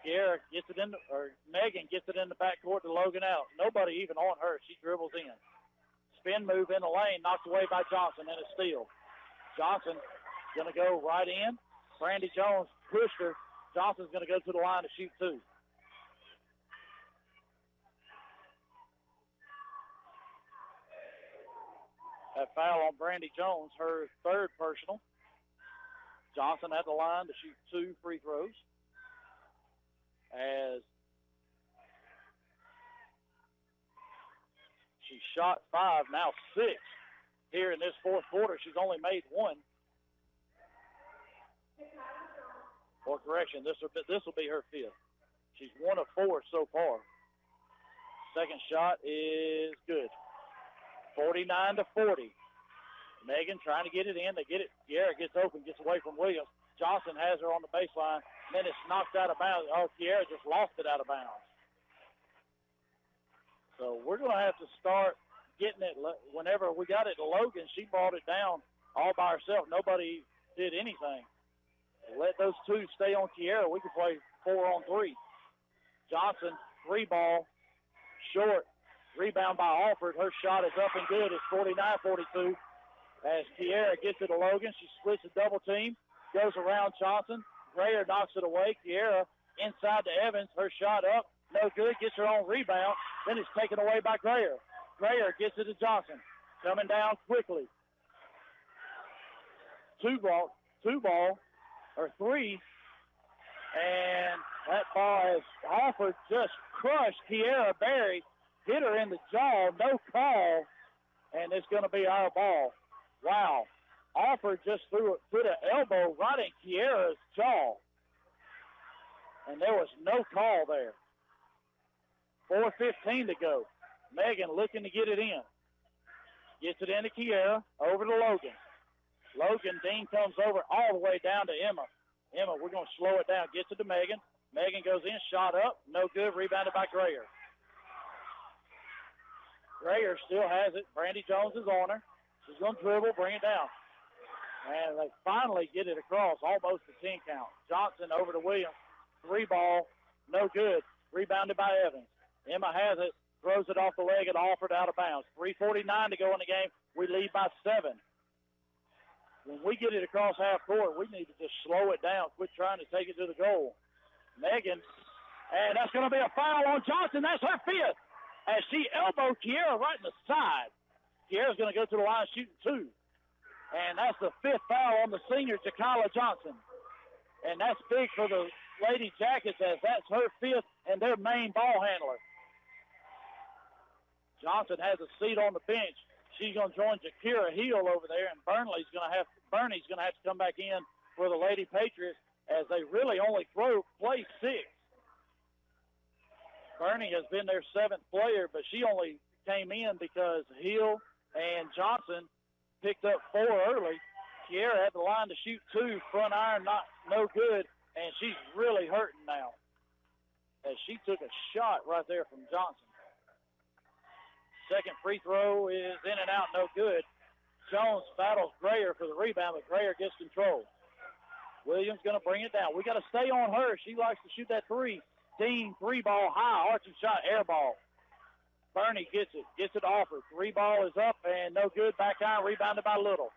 Kiera gets it in, or Megan gets it in the backcourt to Logan out. Nobody even on her. She dribbles in. Spin move in the lane, knocked away by Johnson, and a steal. Johnson going to go right in. Brandy Jones pushed her. Johnson's going to go to the line to shoot two. That foul on Brandy Jones, her third personal. Johnson at the line to shoot two free throws. As she shot 5, now 6 here in this fourth quarter. She's only made one. Or correction, this will be her fifth. She's 1 of 4 so far. Second shot is good. 49-40. Megan trying to get it in. They get it. Kiera gets open, gets away from Williams. Johnson has her on the baseline. And then it's knocked out of bounds. Oh, Kiera just lost it out of bounds. So we're going to have to start getting it. Whenever we got it to Logan, she brought it down all by herself. Nobody did anything. Let those two stay on Kiera. We can play 4-on-3. Johnson, 3-ball, short. Rebound by Alford. Her shot is up and good. It's 49-42. As Kiera gets it to Logan, she splits a double team, goes around Johnson, Grayer knocks it away. Kiera inside to Evans. Her shot up. No good. Gets her own rebound. Then it's taken away by Grayer. Grayer gets it to Johnson. Coming down quickly. Three. And that ball has offered, just crushed Kiera Berry. Hit her in the jaw. No call. And it's going to be our ball. Wow. Offer just put an elbow right in Kiera's jaw. And there was no call there. 4:15 to go. Megan looking to get it in. Gets it into Kiera. Over to Logan. Dean comes over all the way down to Emma. Emma, we're going to slow it down. Gets it to Megan. Megan goes in. Shot up. No good. Rebounded by Grayer. Grayer still has it. Brandy Jones is on her. She's going to dribble, bring it down. And they finally get it across, almost a 10 count. Johnson over to Williams. 3 ball, no good. Rebounded by Evans. Emma has it, throws it off the leg and offered out of bounds. 3:49 to go in the game. We lead by 7. When we get it across half court, we need to just slow it down, quit trying to take it to the goal. Megan, and that's going to be a foul on Johnson. That's her 5th. As she elbowed Kiera right in the side. Kiera's going to go to the line shooting 2. And that's the 5th foul on the senior, Jakala Johnson. And that's big for the Lady Jackets, as that's her 5th and their main ball handler. Johnson has a seat on the bench. She's going to join Jakira Hill over there, and Bernie's going to have to come back in for the Lady Patriots, as they really only play 6. Bernie has been their 7th player, but she only came in because Hill and Johnson picked up 4 early. Kiera had the line to shoot 2, front iron no good, and she's really hurting now, as she took a shot right there from Johnson. Second free throw is in and out, no good. Jones battles Grayer for the rebound, but Grayer gets control. Williams going to bring it down. We got to stay on her. She likes to shoot that 3. Dean, 3-ball high, arching shot, air ball. Bernie gets it offered. 3 ball is up and no good. Back iron, rebounded by Little.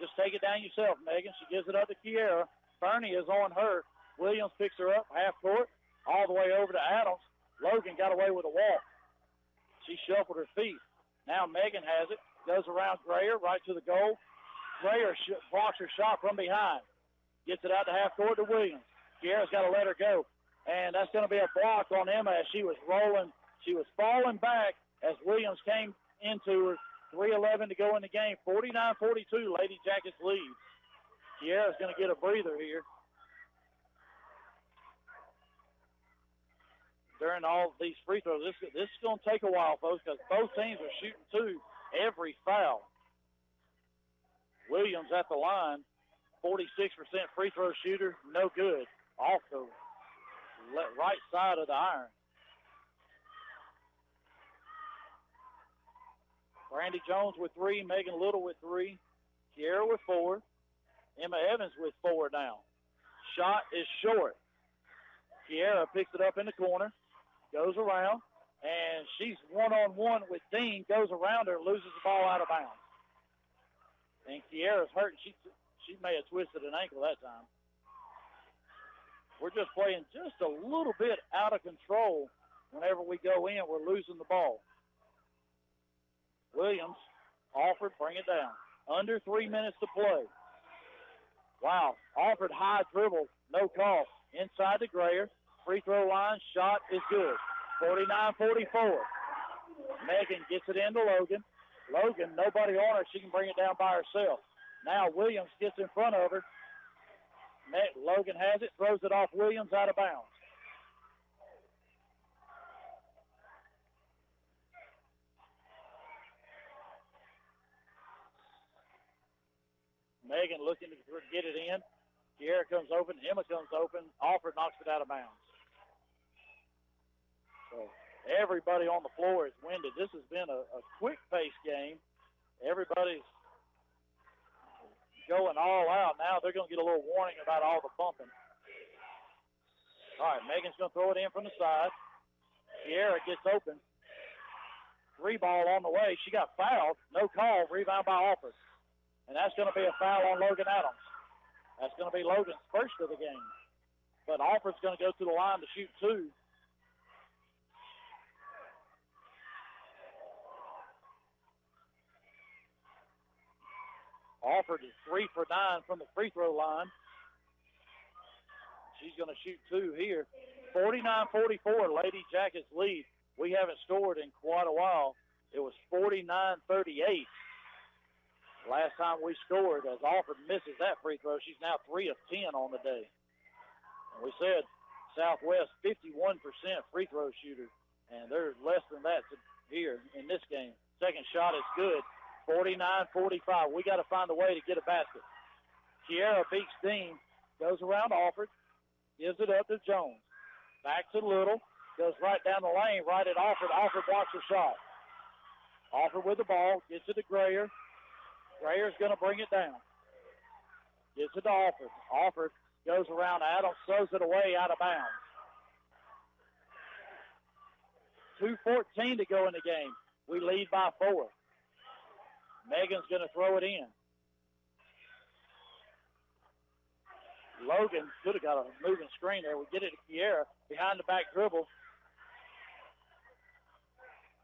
Just take it down yourself, Megan. She gives it up to Kiera. Bernie is on her. Williams picks her up, half court, all the way over to Adams. Logan got away with a walk. She shuffled her feet. Now Megan has it. Goes around Grayer, right to the goal. Grayer blocks her shot from behind. Gets it out to half court to Williams. Kiera's got to let her go. And that's going to be a block on Emma as she was rolling. She was falling back as Williams came into her. 3:11 to go in the game. 49-42, Lady Jackets lead. Kiera's going to get a breather here. During all of these free throws, this is going to take a while, folks, because both teams are shooting 2 every foul. Williams at the line, 46% free throw shooter, no good. Off the right side of the iron. Brandy Jones with 3, Megan Little with 3, Kiera with 4, Emma Evans with 4 now. Shot is short. Kiera picks it up in the corner, goes around, and she's one-on-one with Dean, goes around her, loses the ball out of bounds. And Kiera's hurt. She may have twisted an ankle that time. We're just playing just a little bit out of control. Whenever we go in, we're losing the ball. Williams offered, bring it down. Under 3 minutes to play. Wow, offered high dribble, no call. Inside to Grayer, free throw line, shot is good. 49-44. Megan gets it into Logan. Logan, nobody on her, she can bring it down by herself. Now Williams gets in front of her. Logan has it, throws it off Williams out of bounds. Megan looking to get it in. Kiera comes open. Emma comes open. Alford knocks it out of bounds. So everybody on the floor is winded. This has been a quick-paced game. Everybody's going all out. Now they're going to get a little warning about all the bumping. All right, Megan's going to throw it in from the side. Kiera gets open. 3 ball on the way. She got fouled. No call. Rebound by Alford. And that's going to be a foul on Logan Adams. That's going to be Logan's first of the game. but Alfred's going to go to the line to shoot 2. Alford is 3 for 9 from the free throw line. She's going to shoot 2 here. 49-44, Lady Jackets lead. We haven't scored in quite a while. It was 49-38. Last time we scored, as Alford misses that free throw, she's now 3 of 10 on the day. And we said Southwest 51% free throw shooter, and they're less than that here in this game. Second shot is good. 49-45. We got to find a way to get a basket. Kiera beats Dean, goes around Alford, gives it up to Jones. Back to Little, goes right down the lane, right at Alford. Alford blocks the shot. Alford with the ball, gets it to Grayer. Grayer's going to bring it down. Gets it to Alford. Alford goes around Adams, throws it away out of bounds. 2:14 to go in the game. We lead by 4. Megan's going to throw it in. Logan could have got a moving screen there. We get it to Kiera behind the back dribble.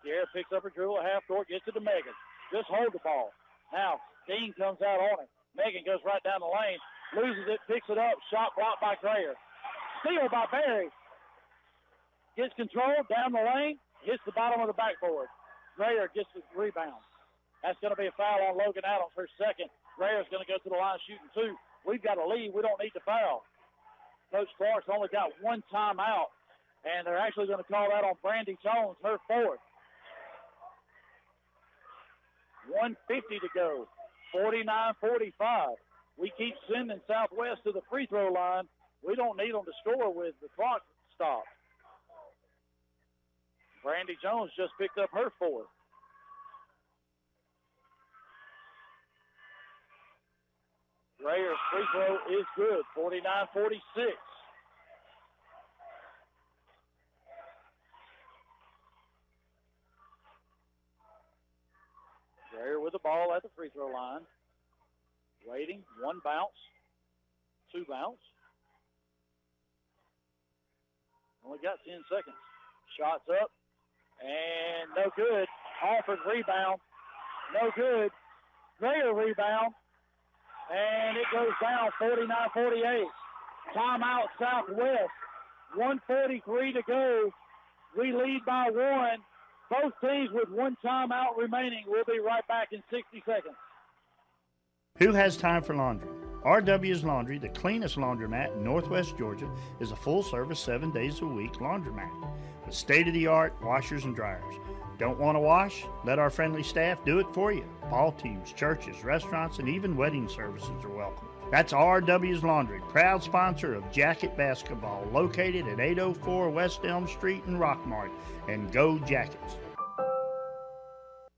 Kiera picks up her dribble at half court, gets it to Megan. Just hold the ball. Now, Dean comes out on it. Megan goes right down the lane, loses it, picks it up, shot blocked by Grayer. Steal by Barry. Gets control down the lane, hits the bottom of the backboard. Grayer gets the rebound. That's going to be a foul on Logan Adams, her second. Grayer's going to go to the line shooting 2. We've got a lead. We don't need to foul. Coach Clark's only got 1 timeout, and they're actually going to call that on Brandy Jones, her 4th. 1:50 to go. 49-45. We keep sending Southwest to the free throw line. We don't need them to score with the clock stopped. Brandy Jones just picked up her 4th. Grayer's free throw is good, 49-46. Grayer with the ball at the free throw line. Waiting, 1 bounce, 2 bounce. Only got 10 seconds. Shots up, and no good. Alford rebound, no good. Grayer rebound. And it goes down 49-48. Timeout Southwest. 1:43 to go. We lead by 1. Both teams with 1 timeout remaining. We'll be right back in 60 seconds. Who has time for laundry? RW's Laundry, the cleanest laundromat in Northwest Georgia, is a full-service 7 days a week laundromat with state-of-the-art washers and dryers. Don't want to wash? Let our friendly staff do it for you. Ball teams, churches, restaurants, and even wedding services are welcome. That's RW's Laundry, proud sponsor of Jacket Basketball, located at 804 West Elm Street in Rockmart. And go Jackets!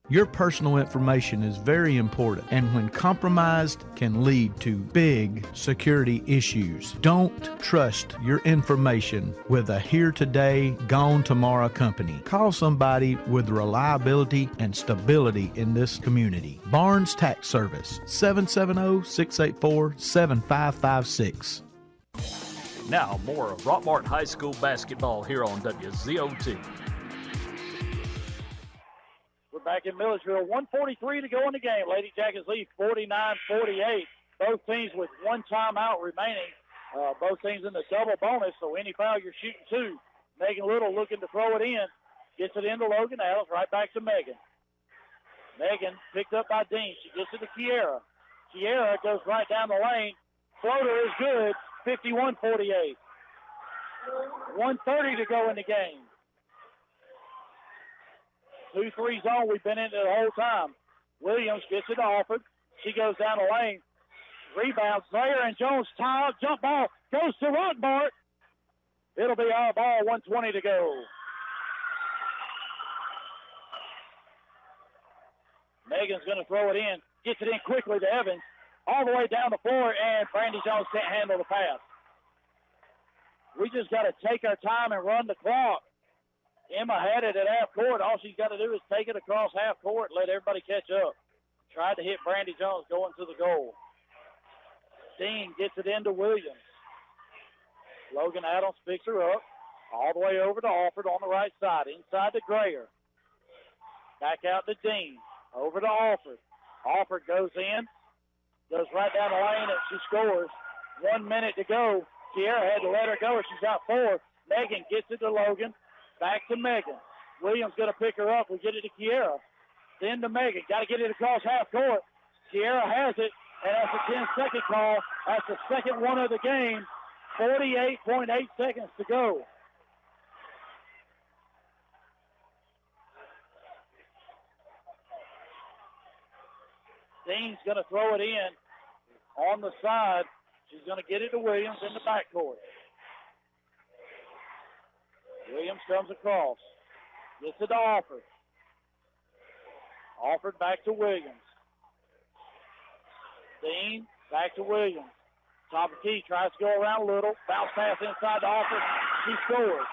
Your personal information is very important, and when compromised can lead to big security issues. Don't trust your information with a here today, gone tomorrow company. Call somebody with reliability and stability in this community. Barnes Tax Service, 770-684-7556. Now more of Rockmart High School basketball here on WZOT. Back in Millersville, 1:43 to go in the game. Lady Jackets lead 49-48. Both teams with 1 timeout remaining. Both teams in the double bonus, so any foul you're shooting 2. Megan Little looking to throw it in. Gets it into Logan Adams, right back to Megan. Megan picked up by Dean. She gets it to Kiera. Kiera goes right down the lane. Floater is good, 51-48. 1:30 to go in the game. 2-3 zone. We've been in it the whole time. Williams gets it to Alford. She goes down the lane. Rebounds. Slayer and Jones tie up. Jump ball goes to Rockmart. It'll be our ball. 1:20 to go. Megan's going to throw it in. Gets it in quickly to Evans. All the way down the floor, and Brandy Jones can't handle the pass. We just got to take our time and run the clock. Emma had it at half court. All she's got to do is take it across half court, let everybody catch up. Tried to hit Brandy Jones going to the goal. Dean gets it into Williams. Logan Adams picks her up all the way over to Alford on the right side. Inside to Grayer. Back out to Dean. Over to Alford. Alford goes in. Goes right down the lane and she scores. 1 minute to go. Kiera had to let her go. She's got 4. Megan gets it to Logan. Back to Megan. Williams going to pick her up. We get it to Kiera. Then to Megan. Got to get it across half court. Kiera has it, and that's a 10-second call. That's the second one of the game. 48.8 seconds to go. Dean's going to throw it in on the side. She's going to get it to Williams in the backcourt. Williams comes across. Gets it to Alford. Alford back to Williams. Dean back to Williams. Top of key, tries to go around a little. Bounce pass inside to Alford. She scores.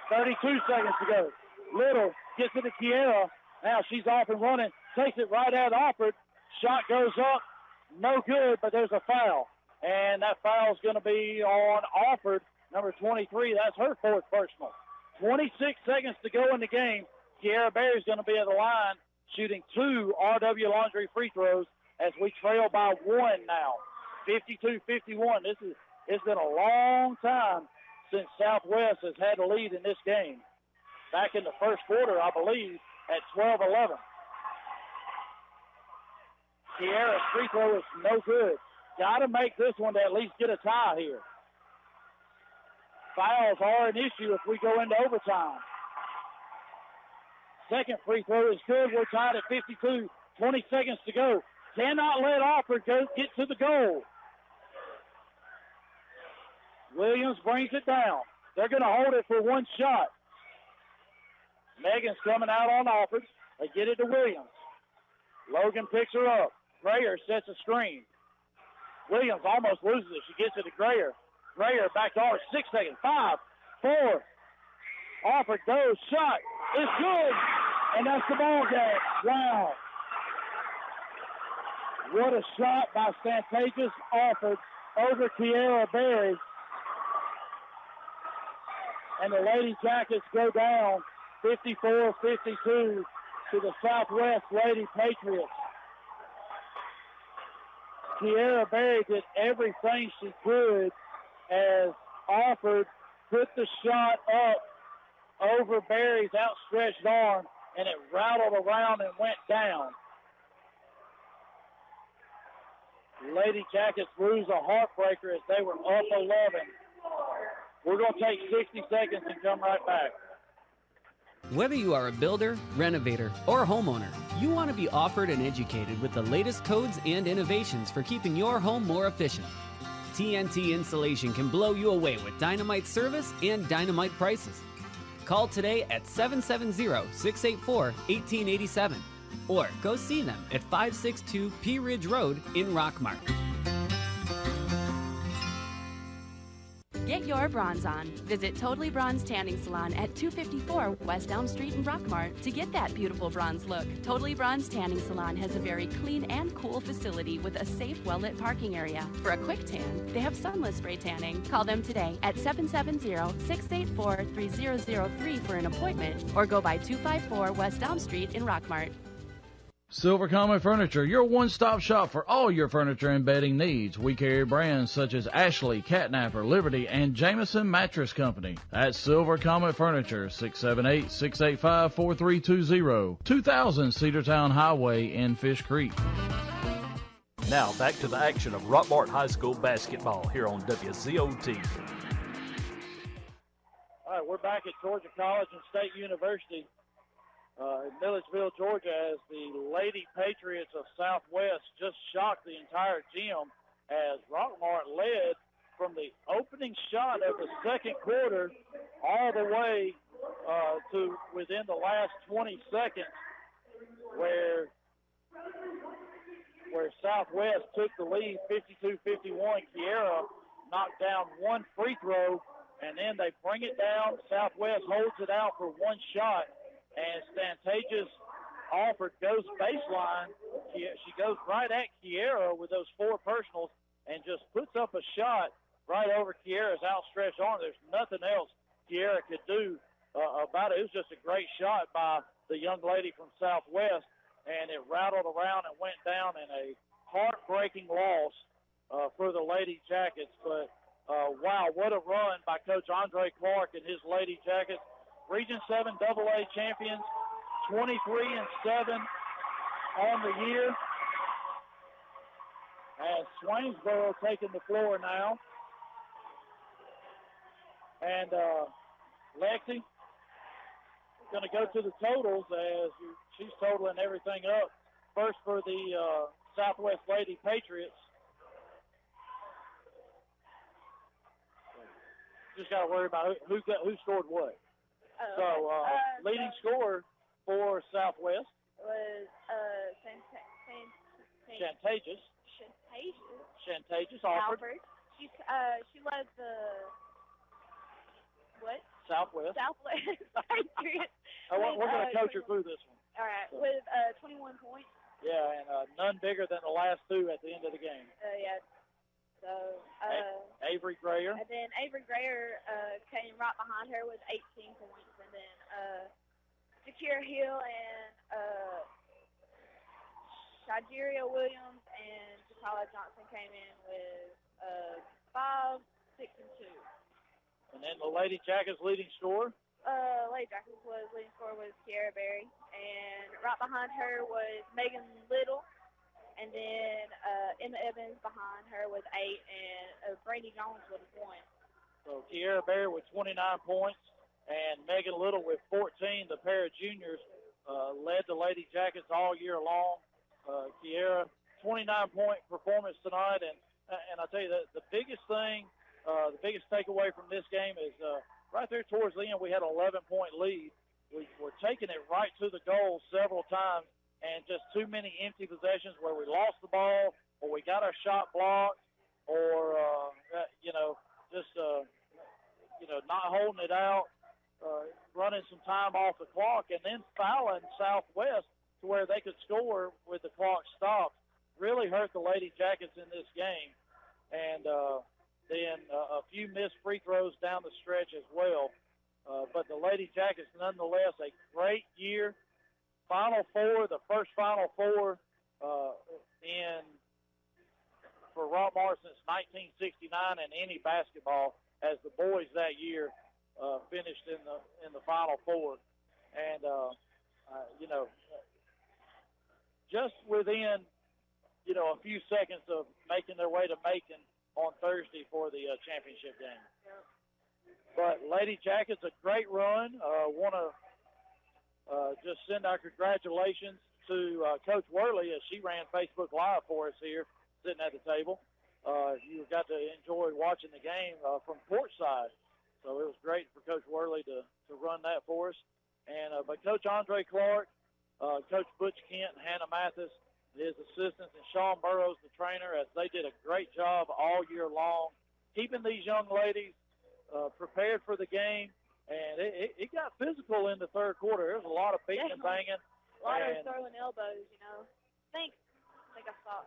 32 seconds to go. Little gets it to Kiera. Now she's off and running. Takes it right at Alford. Shot goes up. No good, but there's a foul. And that foul is going to be on Alford, number 23. That's her 4th personal. 26 seconds to go in the game. Kiera Berry's going to be at the line shooting 2 RW Laundry free throws as we trail by 1 now. 52-51. It's been a long time since Southwest has had a lead in this game. Back in the first quarter, I believe, at 12-11. Kiera's free throw is no good. Got to make this one to at least get a tie here. Fouls are an issue if we go into overtime. Second free throw is good. We're tied at 52. 20 seconds to go. Cannot let Alford get to the goal. Williams brings it down. They're going to hold it for 1 shot. Megan's coming out on Alford. They get it to Williams. Logan picks her up. Grayer sets a screen. Williams almost loses it. She gets it to Grayer. Grayer back to 6 seconds. 5, 4. Alford goes. Shot. It's good. And that's the ball game. Wow. What a shot by Stantages Alford over Kiera Berry. And the Lady Jackets go down 54-52 to the Southwest Lady Patriots. Kiera Berry did everything she could as Alford put the shot up over Berry's outstretched arm, and it rattled around and went down. Lady Jackets lose a heartbreaker as they were up 11. We're going to take 60 seconds and come right back. Whether you are a builder, renovator, or homeowner, you want to be offered and educated with the latest codes and innovations for keeping your home more efficient. TNT Installation can blow you away with dynamite service and dynamite prices. Call today at 770-684-1887 or go see them at 562 Pea Ridge Road in Rockmart. Get your bronze on. Visit Totally Bronze Tanning Salon at 254 West Elm Street in Rockmart to get that beautiful bronze look. Totally Bronze Tanning Salon has a very clean and cool facility with a safe, well-lit parking area. For a quick tan, they have sunless spray tanning. Call them today at 770-684-3003 for an appointment or go by 254 West Elm Street in Rockmart. Silver Comet Furniture, your one-stop shop for all your furniture and bedding needs. We carry brands such as Ashley, Catnapper, Liberty, and Jameson Mattress Company. That's Silver Comet Furniture, 678-685-4320, 2000 Cedartown Highway in Fish Creek. Now back to the action of Rockmart High School basketball here on WZOT. All right, we're back at Georgia College and State University. In Milledgeville, Georgia, as the Lady Patriots of Southwest just shocked the entire gym as Rockmart led from the opening shot of the second quarter all the way to within the last 20 seconds where Southwest took the lead 52-51. Kiera knocked down 1 free throw, and then they bring it down. Southwest holds it out for 1 shot. And Stantages Alford goes baseline. She goes right at Kiera with those 4 personals and just puts up a shot right over Kiera's outstretched arm. There's nothing else Kiera could do about it. It was just a great shot by the young lady from Southwest, and it rattled around and went down in a heartbreaking loss for the Lady Jackets. But, wow, what a run by Coach Andre Clark and his Lady Jackets. Region 7 AA champions, 23-7 on the year. As Swainsboro taking the floor now. And Lexi is going to go to the totals as she's totaling everything up. First for the Southwest Lady Patriots. Just got to worry about who scored what. Leading scorer for Southwest was Shantageous Alford. She led the what? Southwest. Patriots. We're going to coach her through this one. All right, with 21 points. Yeah, and none bigger than the last two at the end of the game. Yeah. So, Avery Grayer. And then Avery Grayer came right behind her with 18 points. And then Shakira Hill and Shajiria Williams and Jakala Johnson came in with 5, 6, and 2. And then the Lady Jackets leading scorer? Lady Jackets leading scorer was Kiera Berry. And right behind her was Megan Little. And then Emma Evans behind her with 8, and Brandy Jones with 1. So Kiera Berry with 29 points, and Megan Little with 14. The pair of juniors led the Lady Jackets all year long. Kiera, 29-point performance tonight, and I tell you the biggest thing, the biggest takeaway from this game is right there towards the end we had an 11-point lead. We were taking it right to the goal several times. And just too many empty possessions where we lost the ball or we got our shot blocked or, not holding it out, running some time off the clock, and then fouling Southwest to where they could score with the clock stopped. Really hurt the Lady Jackets in this game. And then a few missed free throws down the stretch as well. But the Lady Jackets, nonetheless, a great year. Final Four, the first Final Four for Rockmart since 1969 in any basketball, as the boys that year finished in the Final Four, and just within a few seconds of making their way to Macon on Thursday for the championship game. But Lady Jackets, a great run. Want to just send our congratulations to Coach Worley as she ran Facebook Live for us here, sitting at the table. You got to enjoy watching the game from courtside. So it was great for Coach Worley to run that for us. And but Coach Andre Clark, Coach Butch Kent, and Hannah Mathis, his assistants, and Sean Burrows, the trainer, as they did a great job all year long, keeping these young ladies prepared for the game. And it got physical in the third quarter. There was a lot of beating and banging. A lot of throwing elbows, I think I saw,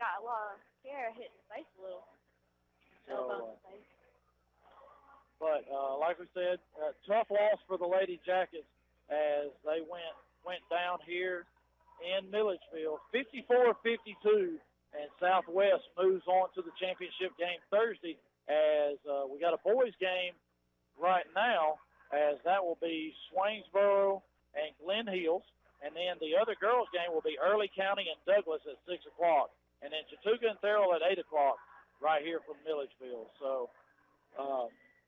got a lot of hair hitting the face a little. Elbow in the face. But like we said, tough loss for the Lady Jackets as they went down here in Milledgeville, 54-52, and Southwest moves on to the championship game Thursday as we got a boys game right now, as that will be Swainsboro and Glen Hills, and then the other girls game will be Early County and Douglas at 6 o'clock, and then Chattooga and Therrell at 8 o'clock right here from Milledgeville. So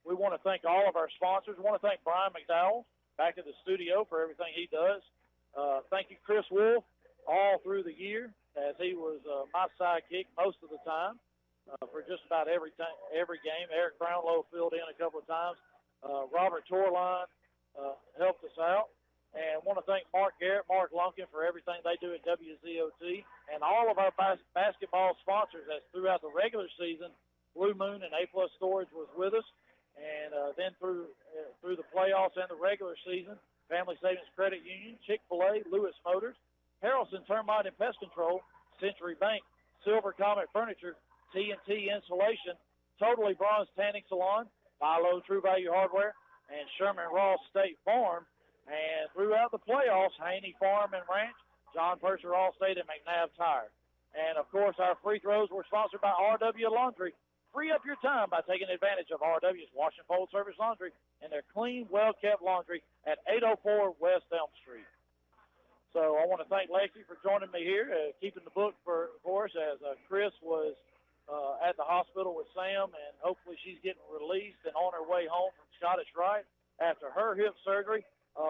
we want to thank all of our sponsors. We want to thank Brian McDowell back at the studio for everything he does. Thank you, Chris Wolf, all through the year, as he was my sidekick most of the time for just about every game. Eric Brownlow filled in a couple of times. Robert Torline helped us out. And I want to thank Mark Garrett, Mark Lunkin for everything they do at WZOT, and all of our basketball sponsors as throughout the regular season. Blue Moon and A+ Storage was with us, and then through the playoffs and the regular season, Family Savings Credit Union, Chick-fil-A, Lewis Motors, Harrelson Termite and Pest Control, Century Bank, Silver Comet Furniture, T&T Insulation, Totally Bronze Tanning Salon, Buy Low True Value Hardware, and Sherman Ross State Farm. And throughout the playoffs, Haney Farm and Ranch, John Purser Allstate, and McNabb Tire. And, of course, our free throws were sponsored by RW Laundry. Free up your time by taking advantage of RW's Wash and Fold Service Laundry and their clean, well-kept laundry at 804 West Elm Street. So I want to thank Lexi for joining me here, keeping the book for us as Chris was at the hospital with Sam, and hopefully she's getting released and on her way home from Scottish Rite after her hip surgery.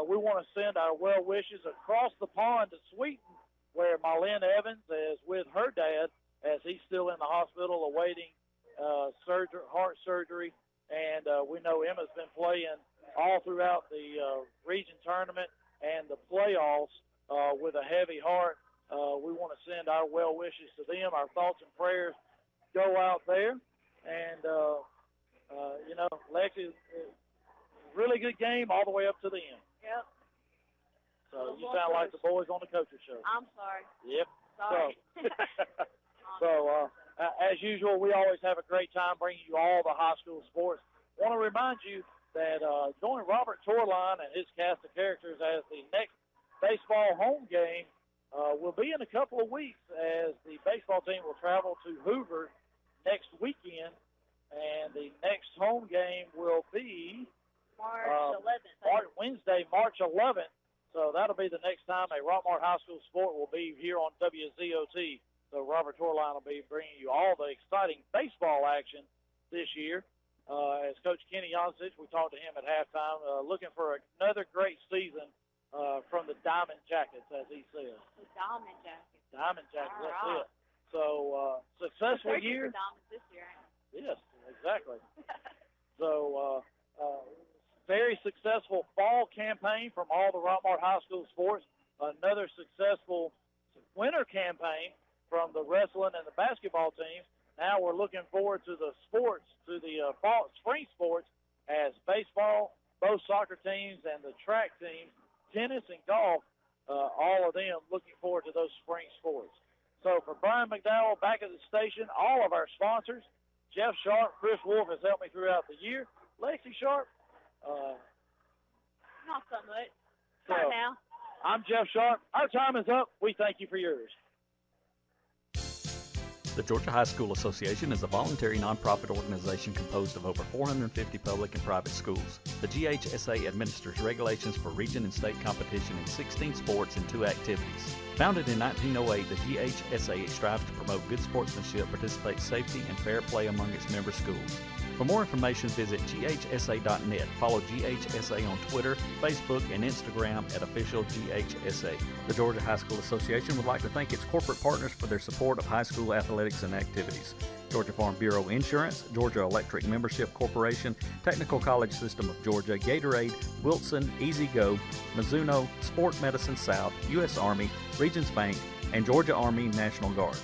We want to send our well wishes across the pond to Sweeton, where Marlene Evans is with her dad as he's still in the hospital awaiting heart surgery. And we know Emma's been playing all throughout the region tournament and the playoffs with a heavy heart. We want to send our well wishes to them. Our thoughts and prayers go out there. And, Lexi, really good game all the way up to the end. Yep. So you sound like the boys on the coaches show. I'm sorry. Yep. Sorry. So as usual, we always have a great time bringing you all the high school sports. I want to remind you that join Robert Torline and his cast of characters as the next baseball home game will be in a couple of weeks, as the baseball team will travel to Hoover next weekend, and the next home game will be March 11th. Wednesday, March 11th. So that'll be the next time a Rockmart High School sport will be here on WZOT. So Robert Torline will be bringing you all the exciting baseball action this year. As Coach Kenny Yancich, we talked to him at halftime, looking for another great season from the Diamond Jackets, as he says. The Diamond Jackets. Diamond Jackets, All that's right. it. So successful Searching year. for diamonds this year. Yes, exactly. So very successful fall campaign from all the Rockmart High School sports. Another successful winter campaign from the wrestling and the basketball teams. Now we're looking forward to the sports, to the spring sports, as baseball, both soccer teams and the track teams, tennis and golf, all of them looking forward to those spring sports. So for Brian McDowell back at the station, all of our sponsors, Jeff Sharp, Chris Wolf has helped me throughout the year. Lexi Sharp. Not so much. So, Start now. I'm Jeff Sharp. Our time is up. We thank you for yours. The Georgia High School Association is a voluntary nonprofit organization composed of over 450 public and private schools. The GHSA administers regulations for region and state competition in 16 sports and 2 activities. Founded in 1908, the GHSA strives to promote good sportsmanship, participate safety, and fair play among its member schools. For more information, visit ghsa.net. Follow GHSA on Twitter, Facebook, and Instagram at official GHSA. The Georgia High School Association would like to thank its corporate partners for their support of high school athletics and activities. Georgia Farm Bureau Insurance, Georgia Electric Membership Corporation, Technical College System of Georgia, Gatorade, Wilson, Easy Go, Mizuno, Sport Medicine South, U.S. Army, Regions Bank, and Georgia Army National Guard.